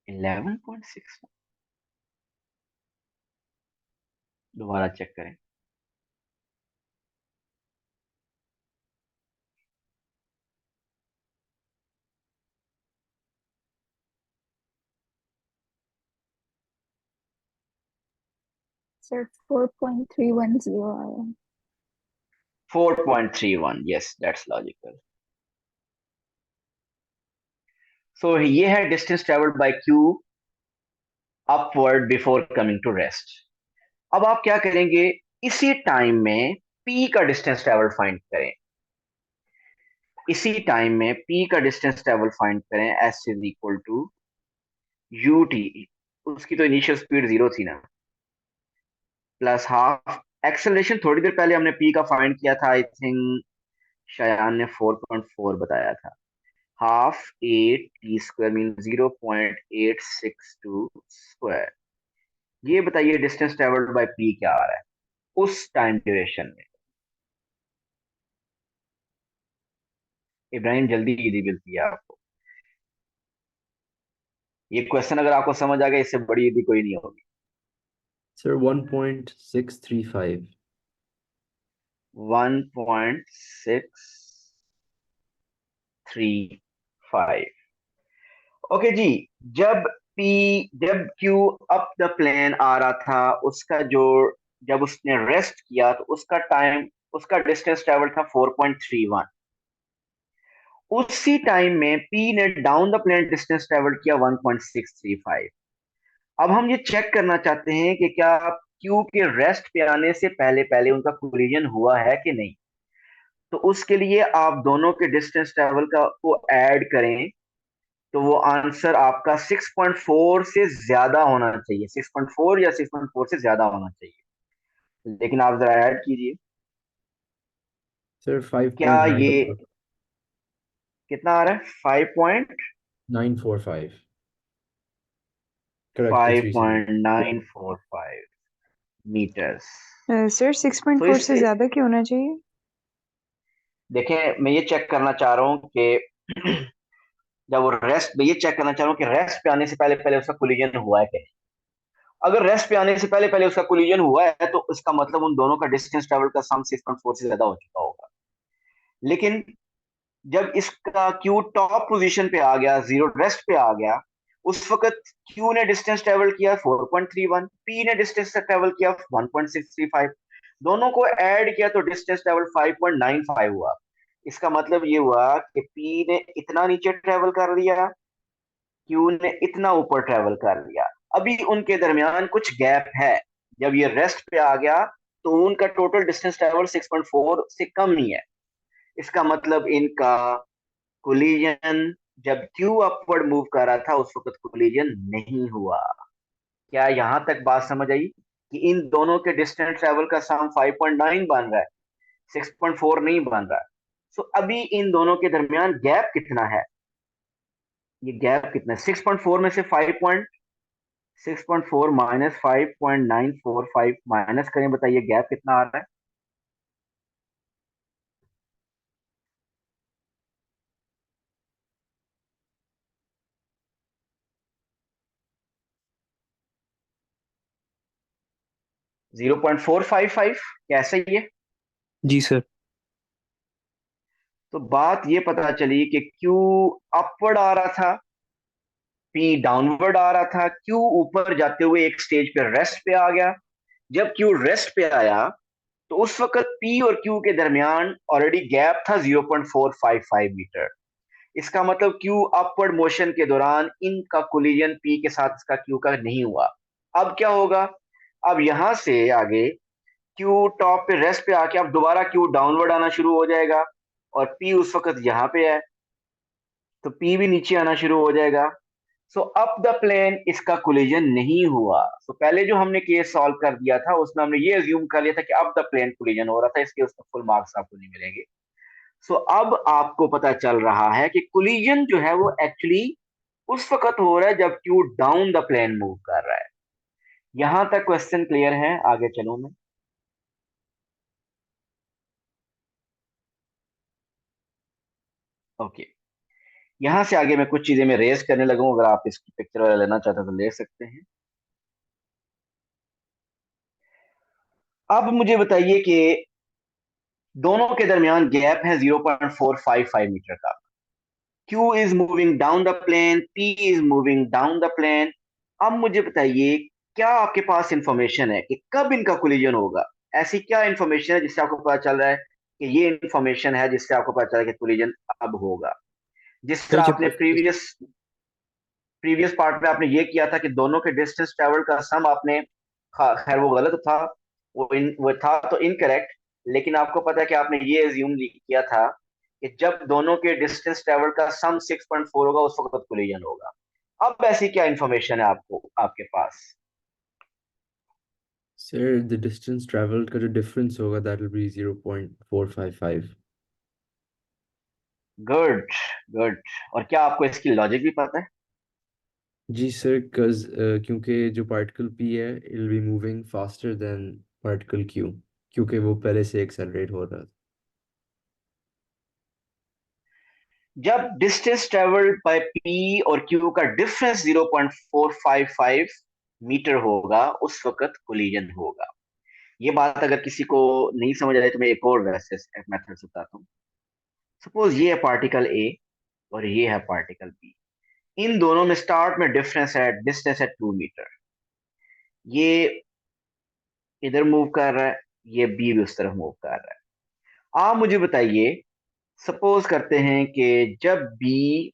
11.6, दोबारा चेक करें। Sir, 4.310. 4.31, yes, that's logical. So ये है distance travelled by Q upward before coming to rest. अब आप क्या करेंगे, इसी टाइम में p का डिस्टेंस ट्रेवल फाइंड करें। इसी टाइम में p का डिस्टेंस ट्रेवल फाइंड करें। s is equal to U T, उसकी तो इनिशियल स्पीड 0 थी ना, प्लस हाफ एक्सेलरेशन थोड़ी देर पहले हमने p का फाइंड किया था, आई थिंक शयान ने 4.4 बताया था। Half A T square mean 0.862 square. ये बताइए डिस्टेंस ट्रेवल्ड बाय p क्या आ रहा है उस टाइम ड्यूरेशन में। इब्राहिम जल्दी ईदी मिलती है आपको। ये क्वेश्चन अगर आपको समझ आ गया, इससे बड़ी ईदी कोई नहीं होगी। Sir, 1.635. 1.635। ओके जी। जब जब क्यू अप द प्लेन आ रहा था, उसका जो, जब उसने रेस्ट किया तो उसका टाइम, उसका डिस्टेंस ट्रेवल था 4.31। उसी टाइम में पी ने down the plane distance travel किया 1.635। अब हम ये चेक करना चाहते हैं कि क्या क्यू के रेस्ट पे आने से पहले पहले उनका कोलिजन हुआ है कि नहीं। तो उसके लिए आप दोनों के डिस्टेंस ट्रेवल का को ऐड करें तो वो आंसर आपका 6.4 से ज्यादा होना चाहिए। 6.4 या 6.4 से ज्यादा होना चाहिए। लेकिन आप जरा ऐड कीजिए, Sir, क्या ये 5.945. कितना आ रहा है? 945. Correct the 3 seconds. 5.945 metres. Sir तो 6.4 इस से ज्यादा क्यों होना चाहिए? देखें, मैं ये चेक करना चाह रहा हूँ कि जब वो रेस्ट, मैं ये चेक करना चाह रहा हूँ कि रेस्ट पे आने से पहले पहले उसका कोलिजन हुआ है कि नहीं। अगर रेस्ट पे आने से पहले पहले उसका कोलिजन हुआ है तो इसका मतलब उन दोनों का डिस्टेंस ट्रेवल का सम 6.4 से ज्यादा हो चुका होगा। लेकिन जब इसका क्यू टॉप पोजीशन पे आ गया, जीरो रेस्ट पे आ गया, उस वक्त क्यू ने डिस्टेंस ट्रेवल किया 4.31, पी ने डिस्टेंस ट्रेवल किया 1.635, दोनों को ऐड किया तो डिस्टेंस ट्रेवल 5.95 हुआ। इसका मतलब ये हुआ कि पी ने इतना नीचे ट्रेवल कर लिया, क्यू ने इतना ऊपर ट्रेवल कर लिया। अभी उनके दरमियान कुछ गैप है, जब ये रेस्ट पे आ गया तो उनका टोटल डिस्टेंस ट्रेवल 6.4 से कम ही है। इसका मतलब इनका कोलिजन जब क्यू अपवर्ड मूव कर रहा था उस वक्त कोलिजन नहीं हुआ। क्या यहां तक बात समझ आई कि इन दोनों के डिस्टेंस ट्रेवल का सम 5.9 बन रहा है, 6.4 नहीं बन रहा है। सो अभी इन दोनों के दरमियान गैप कितना है, ये गैप कितना है? 6.4 में से 6.4 माइनस 5.945 माइनस करें, बताइए गैप कितना आ रहा है? $0.455। कैसे ये? जी सर। तो बात ये पता चली कि क्यू अपवर्ड आ रहा था, पी डाउनवर्ड आ रहा था, क्यू ऊपर जाते हुए एक स्टेज पे रेस्ट पे आ गया। जब क्यू रेस्ट पे आया तो उस वक्त पी और क्यू के दरमियान ऑलरेडी गैप था 0.455 मीटर। इसका मतलब क्यू अपवर्ड मोशन के दौरान इनका कोलिजन पी के साथ इसका क्यू का नहीं हुआ। अब क्या होगा? अब यहां से आगे क्यू टॉप पे रेस्ट पे आके अब दोबारा क्यू डाउनवर्ड आना शुरू हो जाएगा और पी उस वक्त यहां पे है तो पी भी नीचे आना शुरू हो जाएगा। सो अप द प्लेन इसका कोलिजन नहीं हुआ। सो पहले जो हमने केस सॉल्व कर दिया था उसमें हमने ये अज्यूम कर लिया था कि अप द प्लेन कोलिजन हो रहा था, इसके उसका फुल मार्क्स आपको नहीं मिलेंगे। सो अब आपको पता चल रहा है कि कोलिजन जो है वो एक्चुअली उस वक्त हो रहा है जब Q down the plane move कर रहा है। यहां तक क्वेश्चन क्लियर है? आगे चलूं मैं? ओके, यहां से आगे मैं कुछ चीजें मैं रेज करने लगा हूं, अगर आप इसकी पिक्चर वगैरह लेना चाहते हो तो ले सकते हैं। अब मुझे बताइए कि दोनों के दरमियान गैप है 0.455 मीटर का। Q is moving down the plane, P is moving down the plane. अब मुझे बताइए क्या आपके पास इंफॉर्मेशन है कि कब इनका कोलिजन होगा? ऐसी क्या इंफॉर्मेशन है जिससे आपको पता चल रहा है कि ये इंफॉर्मेशन है जिससे आपको पता चल रहा है कि कोलिजन अब होगा? जिस सर तरह जब आपने प्रीवियस प्रीवियस पार्ट में आपने ये किया था कि दोनों के डिस्टेंस ट्रेवल का सम आपने, खैर वो गलत था, वो था तो इनकरेक्ट, लेकिन आपको पता है कि आपने ये एज्यूम किया था कि जब दोनों के डिस्टेंस ट्रेवल का सम 6.4 होगा उस वक्त कोलिजन होगा। अब ऐसी क्या इंफॉर्मेशन है आपको आपके पास? सर द डिस्टेंस ट्रैवल्ड का जो डिफरेंस होगा that will be 0.455। Good, good. और क्या आपको इसकी लॉजिक भी पता है? जी सर, क्योंकि जो पार्टिकल P है it will be moving faster than particle Q, क्योंकि वो पहले से एक्सेलरेट हो रहा था। जब डिस्टेंस ट्रेवल्ड बाय पी और क्यू का डिफरेंस 0.455 मीटर होगा उस वक्त कोलिजन होगा। ये बात अगर किसी को नहीं समझ आए तो मैं एक और वैसे मेथड बताता हूँ। सपोज ये है पार्टिकल ए और ये है पार्टिकल बी, इन दोनों में स्टार्ट में डिस्टेंस है 2 मीटर। ये इधर मूव कर रहा है, ये बी भी उस तरफ मूव कर रहा है। आप मुझे बताइए, सपोज करते हैं कि जब बी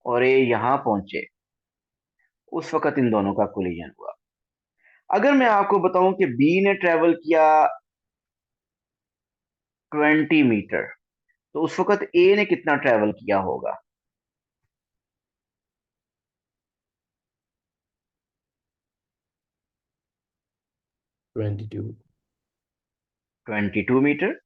और ए यहां पहुंचे उस वक्त इन दोनों का कोलिजन हुआ। अगर मैं आपको बताऊं कि बी ने ट्रेवल किया 20 मीटर तो उस वक्त ए ने कितना ट्रेवल किया होगा? 22। 22 मीटर।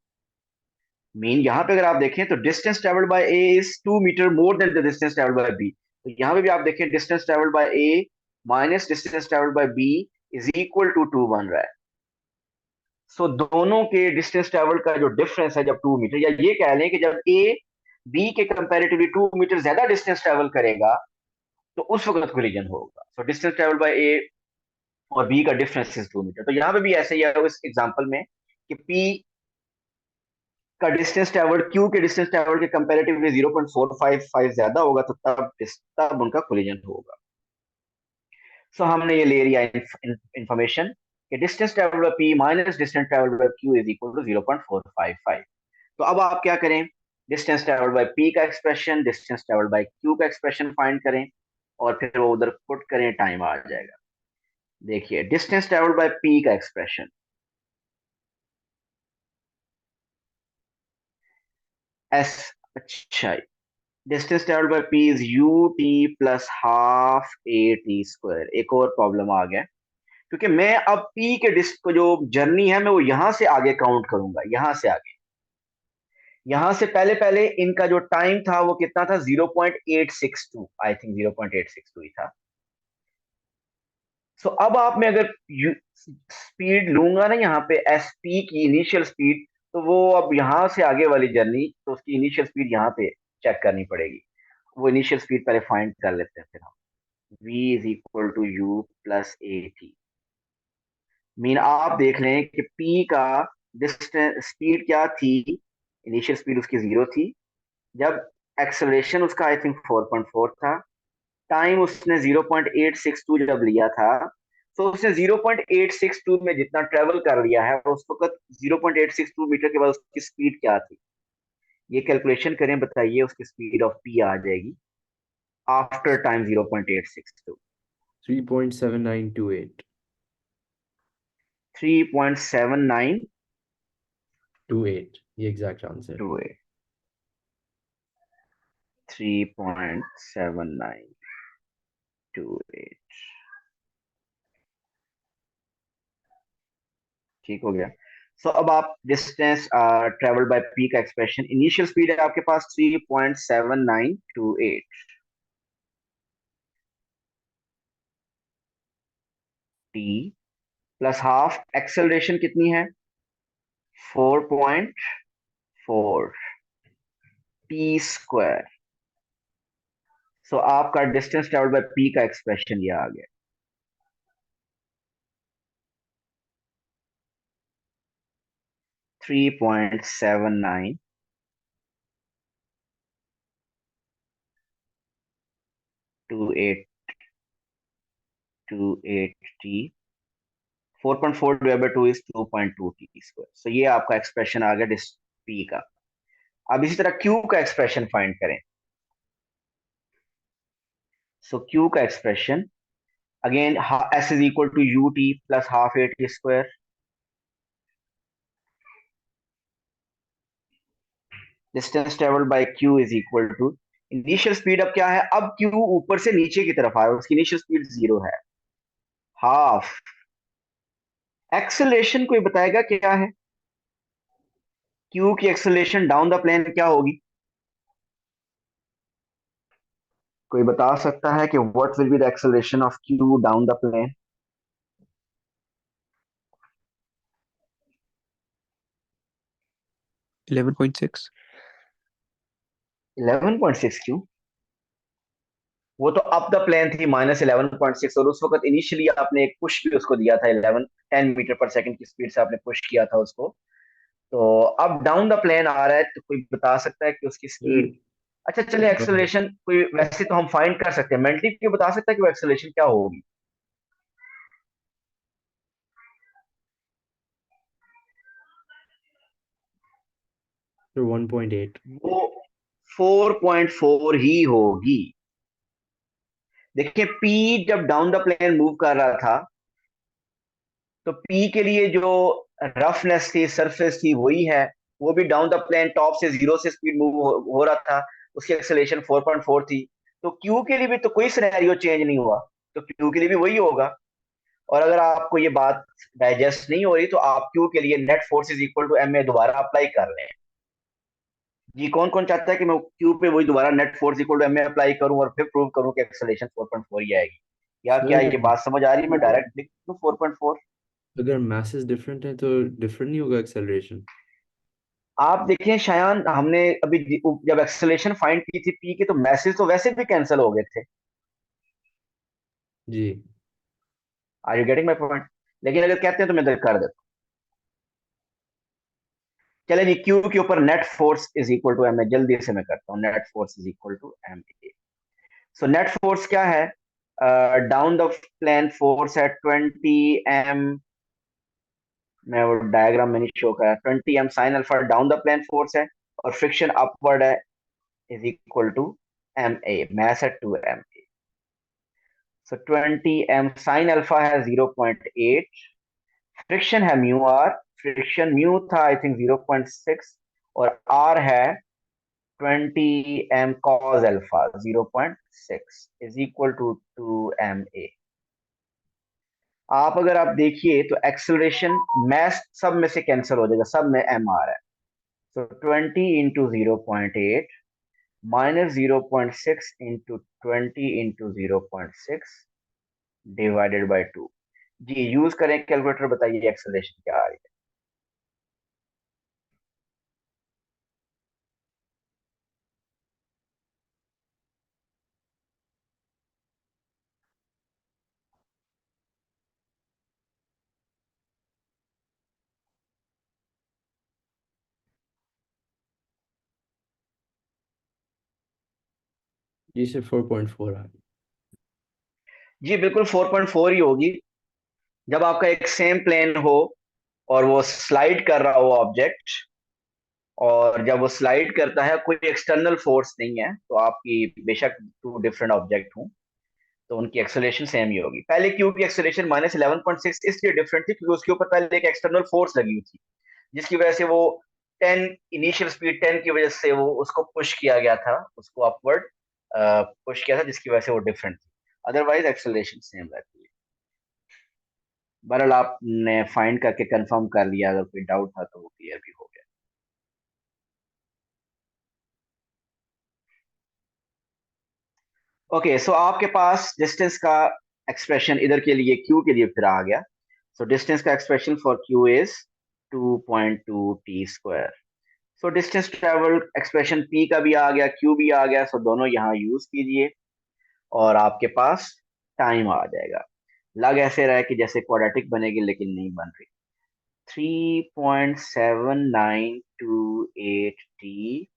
मीन यहां पे अगर आप देखें तो distance travelled by A is 2 metre more than the distance travelled by B. तो यहां पे भी आप देखें distance travelled by A minus distance travelled by B is equal to 2 बन रहा है। सो दोनों के डिस्टेंस ट्रेवल का जो डिफरेंस है जब 2 मीटर, या ये कह लें कि जब ए बी के कंपैरेटिवली 2 मीटर ज्यादा डिस्टेंस ट्रेवल करेगा तो उस वक्त कोलिजन होगा। सो डिस्टेंस ट्रेवल बाय ए और बी का डिफरेंस इज 2 मीटर। तो यहाँ पे भी ऐसे ही है इस एग्जांपल में कि पी का डिस्टेंस ट्रेवल क्यू के डिस्टेंस ट्रेवल के कंपैरेटिवली 0.455 ज्यादा होगा तो तब उनका कोलिजन होगा। सो हमने ये ले लिया इंफॉर्मेशन कि distance travelled by P minus distance travelled by Q is equal to 0.455। तो अब आप क्या करें, डिस्टेंस ट्रेवल्ड बाय पी का expression, distance travelled by Q का एक्सप्रेशन फाइंड करें और फिर वो उधर पुट करें, टाइम आ जाएगा। देखिए डिस्टेंस ट्रेवल्ड बाय पी का एक्सप्रेशन एस, अच्छा, distance travelled by P is you T plus half A T square. एक और प्रॉब्लम आ गया, क्योंकि मैं अब पी के डिस्ट को जो जर्नी है मैं वो यहां से आगे काउंट करूंगा, यहां से आगे। यहां से पहले पहले इनका जो टाइम था वो कितना था, 0.862, आई थिंक 0.862 ही था। सो अब आप मैं अगर स्पीड लूंगा ना यहाँ पे एस पी की इनिशियल स्पीड, तो वो अब यहां से आगे वाली जर्नी, तो उसकी इनिशियल स्पीड यहाँ पे चेक करनी पड़ेगी। वो इनिशियल स्पीड पहले फाइंड कर लेते हैं फिर हम। v is equal to U plus A T. Mean आप देख लें कि p का डिस्टेंस स्पीड क्या थी, इनिशियल स्पीड उसकी 0 थी, जब एक्सेलरेशन उसका आई थिंक 4.4 था, टाइम उसने 0.862 जब लिया था, तो उसने 0.862 में जितना ट्रेवल कर लिया है उस वक्त 0.862 मीटर के बाद उसकी स्पीड क्या थी, ये कैलकुलेशन करें, बताइए उसकी स्पीड ऑफ p आ जाएगी आफ्टर टाइम 0.862। 3.7928 3.7928। 28 ये एग्जैक्ट आंसर। 3.7928, ठीक हो गया। सो अब आप डिस्टेंस ट्रेवल बाय पी का एक्सप्रेशन, इनिशियल स्पीड है आपके पास 3.7928 टी प्लस हाफ, एक्सेलरेशन कितनी है 4.4 टी स्क्वायर। सो आपका डिस्टेंस ट्रेवल बाय पी का एक्सप्रेशन ये आ गया, 3.7928 T, 4.4 divide by 2 is 2.2 T square. So ये आपका एक्सप्रेशन आ गया पी का। अब इसी तरह क्यू का एक्सप्रेशन फाइंड करें। सो क्यू का expression again S is equal to U T plus half A T square. Distance travelled by Q is equal to, initial speed अब क्या है, अब क्यू ऊपर से नीचे की तरफ आ रहा है, उसकी इनिशियल स्पीड 0 है, हाफ एक्सेलरेशन कोई बताएगा क्या है, क्यू की एक्सेलरेशन डाउन द प्लेन क्या होगी, कोई बता सकता है कि what will be the acceleration of Q down the plane. 11.6। 11.6 Q, वो तो अप द प्लेन थी -11.6, और उस वक्त इनिशियली आपने एक पुश भी उसको दिया था 10 मीटर पर सेकंड की स्पीड से आपने पुश किया था उसको। तो अब डाउन द प्लेन आ रहा है, तो कोई बता सकता है कि उसकी स्पीड, अच्छा चलिए एक्सेलरेशन कोई वैसे तो हम फाइंड कर सकते हैं, मेंटली क्यों बता सकता है कि वो एक्सेलरेशन क्या होगी। तो 1.8 वो 4.4 ही होगी। देखिए पी जब डाउन द प्लेन मूव कर रहा था, तो पी के लिए जो रफनेस थी, सरफेस थी, वही है, वो भी डाउन द प्लेन टॉप से 0 से स्पीड मूव हो रहा था, उसकी एक्सेलरेशन 4.4 थी। तो क्यू के लिए भी तो कोई सिनेरियो चेंज नहीं हुआ, तो क्यू के लिए भी वही होगा। और अगर आपको ये बात डाइजेस्ट नहीं हो रही, तो आप क्यू के लिए net force is equal to M A दोबारा अप्लाई कर लें। जी कौन कौन चाहता है कि मैं क्यू पे वही दोबारा net force equal to M A apply करूं और फिर प्रूव करूं कि एक्सेलरेशन 4.4 ही आएगी, या क्या सर ये बात समझ आ रही है, मैं डायरेक्ट लिख दूं 4.4। अगर मैसेस डिफरेंट है तो डिफरेंट नहीं होगा एक्सेलरेशन। आप देखिए शायान, हमने अभी जब एक्सेलरेशन फाइंड की थी पी के, तो मैसेज तो वैसे भी कैंसिल हो गए थे। जी are you getting my point, लेकिन अगर कहते हैं तो मैं इधर कर देता हूँ। चले जी, क्यू के ऊपर net force is equal to M A, जल्दी से मैं करता हूँ, net force is equal to M A. So net force क्या है, डाउन द प्लेन फोर्स है 20 m, मैं वो डायग्राम में नहीं शो करा, 20 m sine alpha down the plane force है, और फ्रिक्शन अपवर्ड है is equal to ma, mass है 2ma. सो 20 m साइन अल्फा है 0.8, फ्रिक्शन है म्यू आर, फ्रिक्शन म्यू था आई थिंक 0.6, और आर है 20 m cos alpha 0.6 is equal to 2ma. आप अगर आप देखिए तो एक्सेलरेशन मैस सब में से कैंसिल हो जाएगा, सब में m आ रहा है. So 20 into 0.8 minus 0.6 into 20 into 0.6 divided by 2. जी यूज करें कैलकुलेटर, बताइए एक्सेलरेशन क्या आ रही है. जी सर 4.4 आ गई। जी बिल्कुल 4.4 ही होगी. जब आपका एक सेम प्लेन हो और वो स्लाइड कर रहा हो ऑब्जेक्ट, और जब वो स्लाइड करता है कोई एक्सटर्नल फोर्स नहीं है, तो आपकी बेशक टू डिफरेंट ऑब्जेक्ट हूं तो उनकी एक्सेलरेशन सेम ही होगी. पहले क्यू की एक्सेलरेशन -11.6 इसलिए डिफरेंट थी क्योंकि उसके ऊपर पहले एक एक्सटर्नल फोर्स लगी हुई थी, जिसकी वजह से वो 10 इनिशियल स्पीड 10 की वजह से वो उसको पुश किया गया था, उसको अपवर्ड पुश किया था, जिसकी वजह से वो डिफरेंट थी. अदरवाइज एक्सेलरेशन सेम रहती है. बहरहाल आपने फाइंड करके कंफर्म कर लिया, अगर कोई डाउट था तो वो क्लियर भी हो गया. ओके सो आपके पास डिस्टेंस का एक्सप्रेशन इधर के लिए क्यू के लिए फिर आ गया. सो डिस्टेंस का expression for Q is 2.2 T square. So distance travel expression P का भी आ गया, क्यू भी आ गया, सो दोनों यहाँ यूज कीजिए और आपके पास टाइम आ जाएगा. लग ऐसे रहा है कि जैसे क्वाड्रेटिक बनेगी, लेकिन नहीं बन रही. 3.7928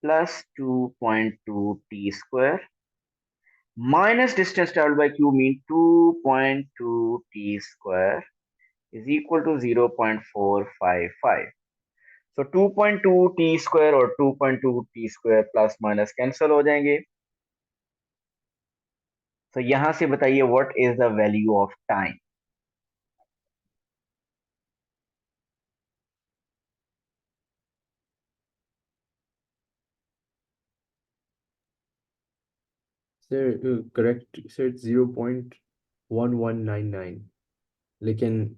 plus 2.2 T square minus distance traveled by q mean 2.2 t square is equal to 0.455. So 2.2 t square और 2.2 t square plus minus cancel हो जाएंगे. तो यहां से बताइए what is the value of time. Sir correct sir 0.1199, लेकिन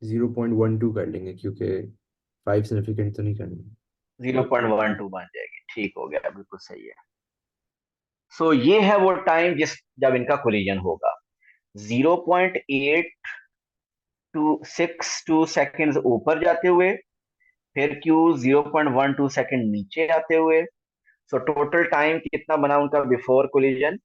0.12 कर लेंगे क्योंकि 5 सिग्निफिकेंट तो नहीं करनी. 0.12 बन जाएगी. ठीक हो गया, बिल्कुल सही है. सो ये है वो टाइम जब इनका कोलिजन होगा. 0.862 सेकेंड्स ऊपर जाते हुए, फिर क्यू 0.12 सेकेंड नीचे आते हुए. सो टोटल टाइम कितना बना उनका before collision.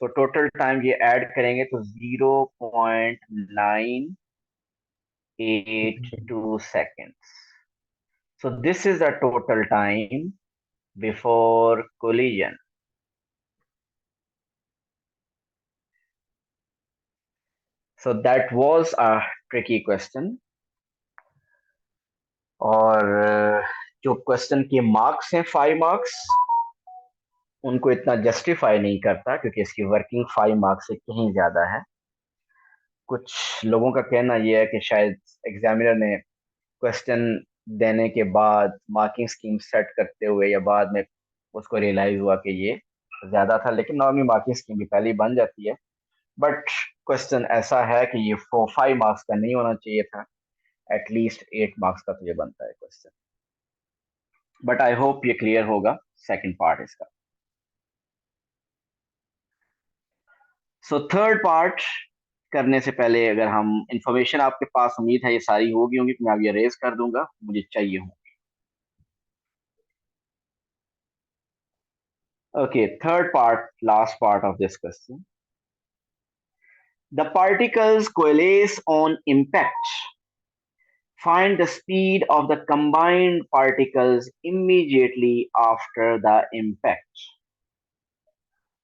So total time ये ऐड करेंगे तो 0.982 seconds. So this is the total time before collision. So that was a tricky question. और जो क्वेश्चन के मार्क्स हैं 5 मार्क्स, उनको इतना जस्टिफाई नहीं करता क्योंकि इसकी वर्किंग 5 मार्क्स से कहीं ज्यादा है. कुछ लोगों का कहना यह है कि शायद एग्जामिनर ने क्वेश्चन देने के बाद मार्किंग स्कीम सेट करते हुए या बाद में उसको रियलाइज हुआ कि ये ज्यादा था, लेकिन नॉर्मली मार्किंग स्कीम भी पहले ही बन जाती है. बट क्वेश्चन ऐसा है कि ये 5 मार्क्स का नहीं होना चाहिए था, एटलीस्ट 8 मार्क्स का तो ये बनता है क्वेश्चन. बट आई होप ये क्लियर होगा सेकंड पार्ट इसका. सो थर्ड पार्ट करने से पहले अगर हम इंफॉर्मेशन आपके पास, उम्मीद है ये सारी होगी होंगी, मैं अब ये रेज कर दूंगा, मुझे चाहिए होंगी. Okay, third part, last part of this question. The particles coalesce on impact. Find the speed of the combined particles immediately after the impact.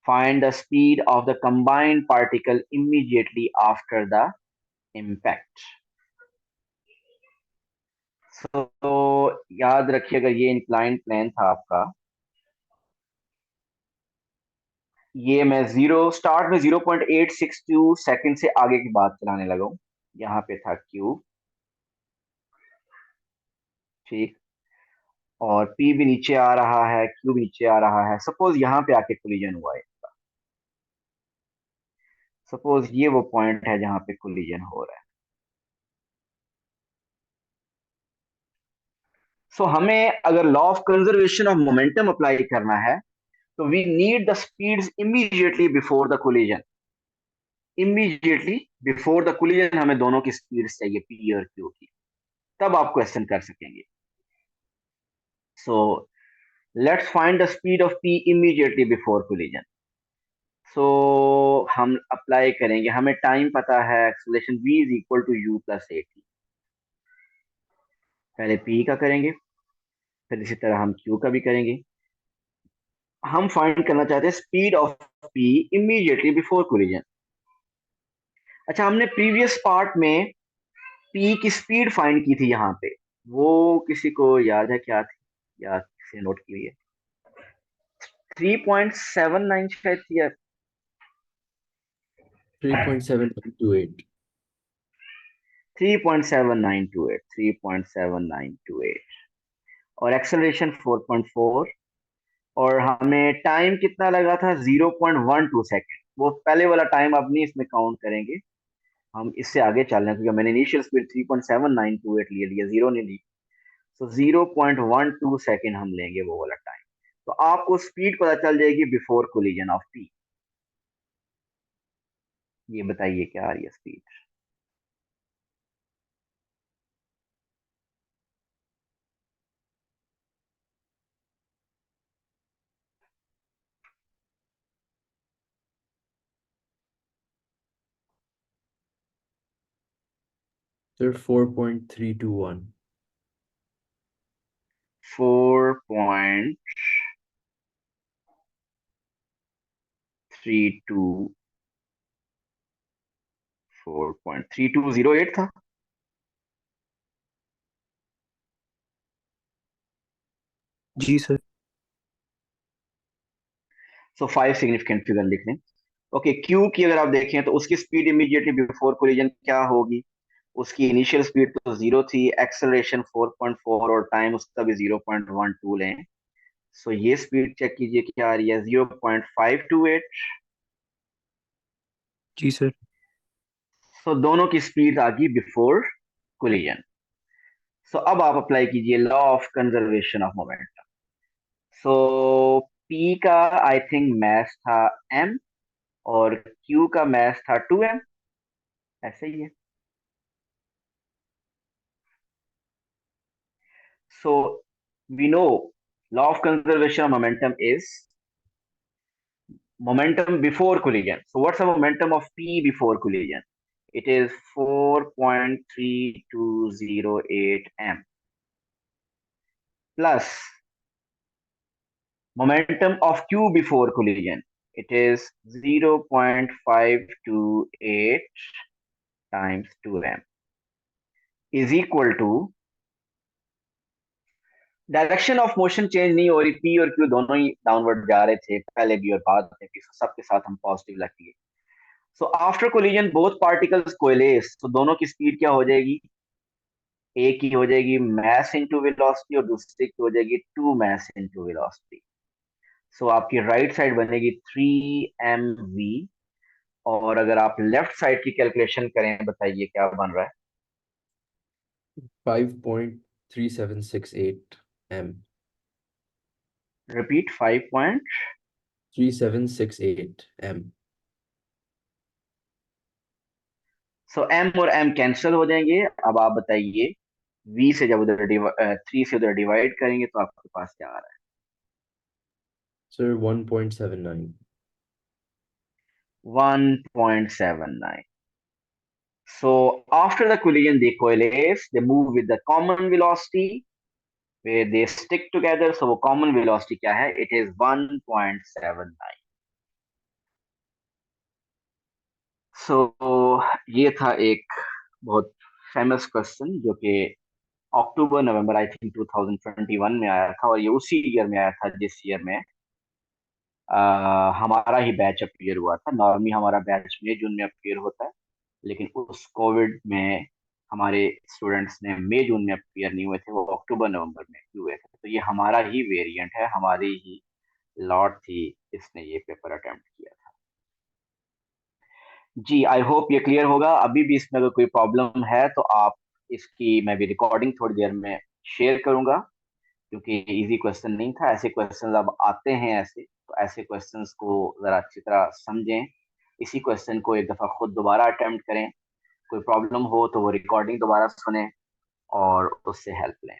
Find the speed of the combined particle immediately after the impact. So याद रखिएगा ये inclined plane था आपका, ये मैं start में 0.862 second से आगे की बात चलाने लगा हूं। यहाँ पे था Q, ठीक, और P भी नीचे आ रहा है, Q भी नीचे आ रहा है। सपोज यहाँ पे आके कोलिजन हुआ है, सपोज ये वो पॉइंट है जहां पे कोलिजन हो रहा है। सो हमें अगर law of conservation of momentum apply करना है तो we need the speeds immediately before the collision. Immediately before the collision हमें दोनों की स्पीड्स चाहिए, P और Q की, तब आप क्वेश्चन कर सकेंगे। So let's find the speed of P immediately before collision. So हम अप्लाई करेंगे, हमें टाइम पता है, acceleration v is equal to u plus at। पहले P का करेंगे, फिर इसी तरह हम Q का भी करेंगे। हम फाइंड करना चाहते हैं speed of P immediately before collision. अच्छा, हमने प्रीवियस पार्ट में P की स्पीड फाइंड की थी यहाँ पे, वो किसी को याद है क्या थी, या किसी ने नोट की हुई है? 3.79 शायद थी यार। 3.7928 3.7928 और एक्सेलरेशन 4.4, और हमें टाइम कितना लगा था? 0.12 सेकेंड। वो पहले वाला टाइम अब नहीं इसमें काउंट करेंगे, हम इससे आगे चल रहे हैं क्योंकि मैंने इनिशियल स्पीड 3.7928 ले लिया, जीरो नहीं ली। तो 0.12 सेकेंड हम लेंगे वो वाला टाइम। तो आपको स्पीड पता चल जाएगी बिफोर कोलिजन ऑफ P। ये बताइए क्या आ रही है स्पीड? सर 4.321 4.32 4.3208 था। जी सर। सो 5 सिग्निफिकेंट फिगर लिख लें। ओके, क्यू की अगर आप देखें तो उसकी स्पीड इमीडिएटली बिफोर कोलिजन क्या होगी? उसकी इनिशियल स्पीड तो 0 थी, एक्सेलरेशन 4.4 और टाइम उसका भी 0.12 लें। सो ये स्पीड चेक कीजिए क्या आ रही है, 0.528। जी सर। सो दोनों की स्पीड आ गई बिफोर कोलिजन। सो अब आप अप्लाई कीजिए law of conservation of momentum. So P का आई थिंक मास था m और Q का मास था 2m, ऐसे ही है। So we know law of conservation of momentum is momentum before collision. So what's the momentum of P before collision? It is 4.3208 m plus momentum of Q before collision. It is 0.528 times 2m is equal to, direction of motion change नहीं हो रही, P और Q दोनों ही downward जा रहे थे पहले भी और बाद में भी, सबके साथ हम पॉजिटिव रखिए। So after collision both particles coalesce, तो दोनों की स्पीड क्या हो जाएगी? एक की हो जाएगी मास इनटू वेलोसिटी और दूसरे की हो जाएगी 2 मास इनटू वेलोसिटी। सो आपकी राइट साइड बनेगी 3mv, और अगर आप लेफ्ट साइड की कैलकुलेशन करें, बताइए क्या बन रहा है? 5.3768 m रिपीट, 5 पॉइंट। 3768 m सो m और m कैंसिल हो जाएंगे। अब आप बताइए, v से जब उधर 3 से उधर डिवाइड करेंगे तो आपके पास क्या आ रहा है? Sir 1.79 1.79. So after the collision, they coalesce, they move with the common velocity, where they stick together. So वो common velocity क्या है? It is 1.79. सो ये था एक बहुत फेमस क्वेश्चन जो कि अक्टूबर नवंबर आई थिंक 2021 में आया था, और ये उसी ईयर में आया था जिस ईयर में हमारा ही बैच अपीयर हुआ था। नॉर्मली हमारा बैच मई जून में अपीयर होता है, लेकिन उस कोविड में हमारे स्टूडेंट्स ने मई जून में अपीयर नहीं हुए थे, वो अक्टूबर नवंबर में हुए थे। तो ये हमारा ही वेरिएंट है, हमारी ही लॉट थी इसने ये पेपर अटेम्प्ट किया था। जी, आई होप ये क्लियर होगा। अभी भी इसमें अगर कोई प्रॉब्लम है तो आप इसकी, मैं भी रिकॉर्डिंग थोड़ी देर में शेयर करूंगा, क्योंकि इजी क्वेश्चन नहीं था। ऐसे क्वेश्चन अब आते हैं ऐसे, तो ऐसे क्वेश्चंस को ज़रा अच्छी तरह समझें, इसी क्वेश्चन को एक दफ़ा खुद दोबारा अटेम्प्ट करें, कोई प्रॉब्लम हो तो वो रिकॉर्डिंग दोबारा सुने और उससे हेल्प लें।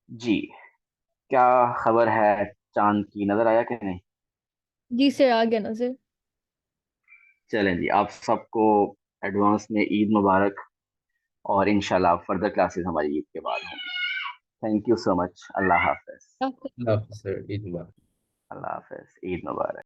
जी, क्या खबर है चांद की, नज़र आया कि नहीं? जी सर, आ गया नजर। चलें जी, आप सबको एडवांस में ईद मुबारक, और इंशाल्लाह फर्दर क्लासेस हमारी ईद के बाद होंगी। Thank you so much. Allah हाफिज। अल्लाह हाफ़िज़ सर, ईद मुबारक। अल्लाह हाफिज, ईद मुबारक।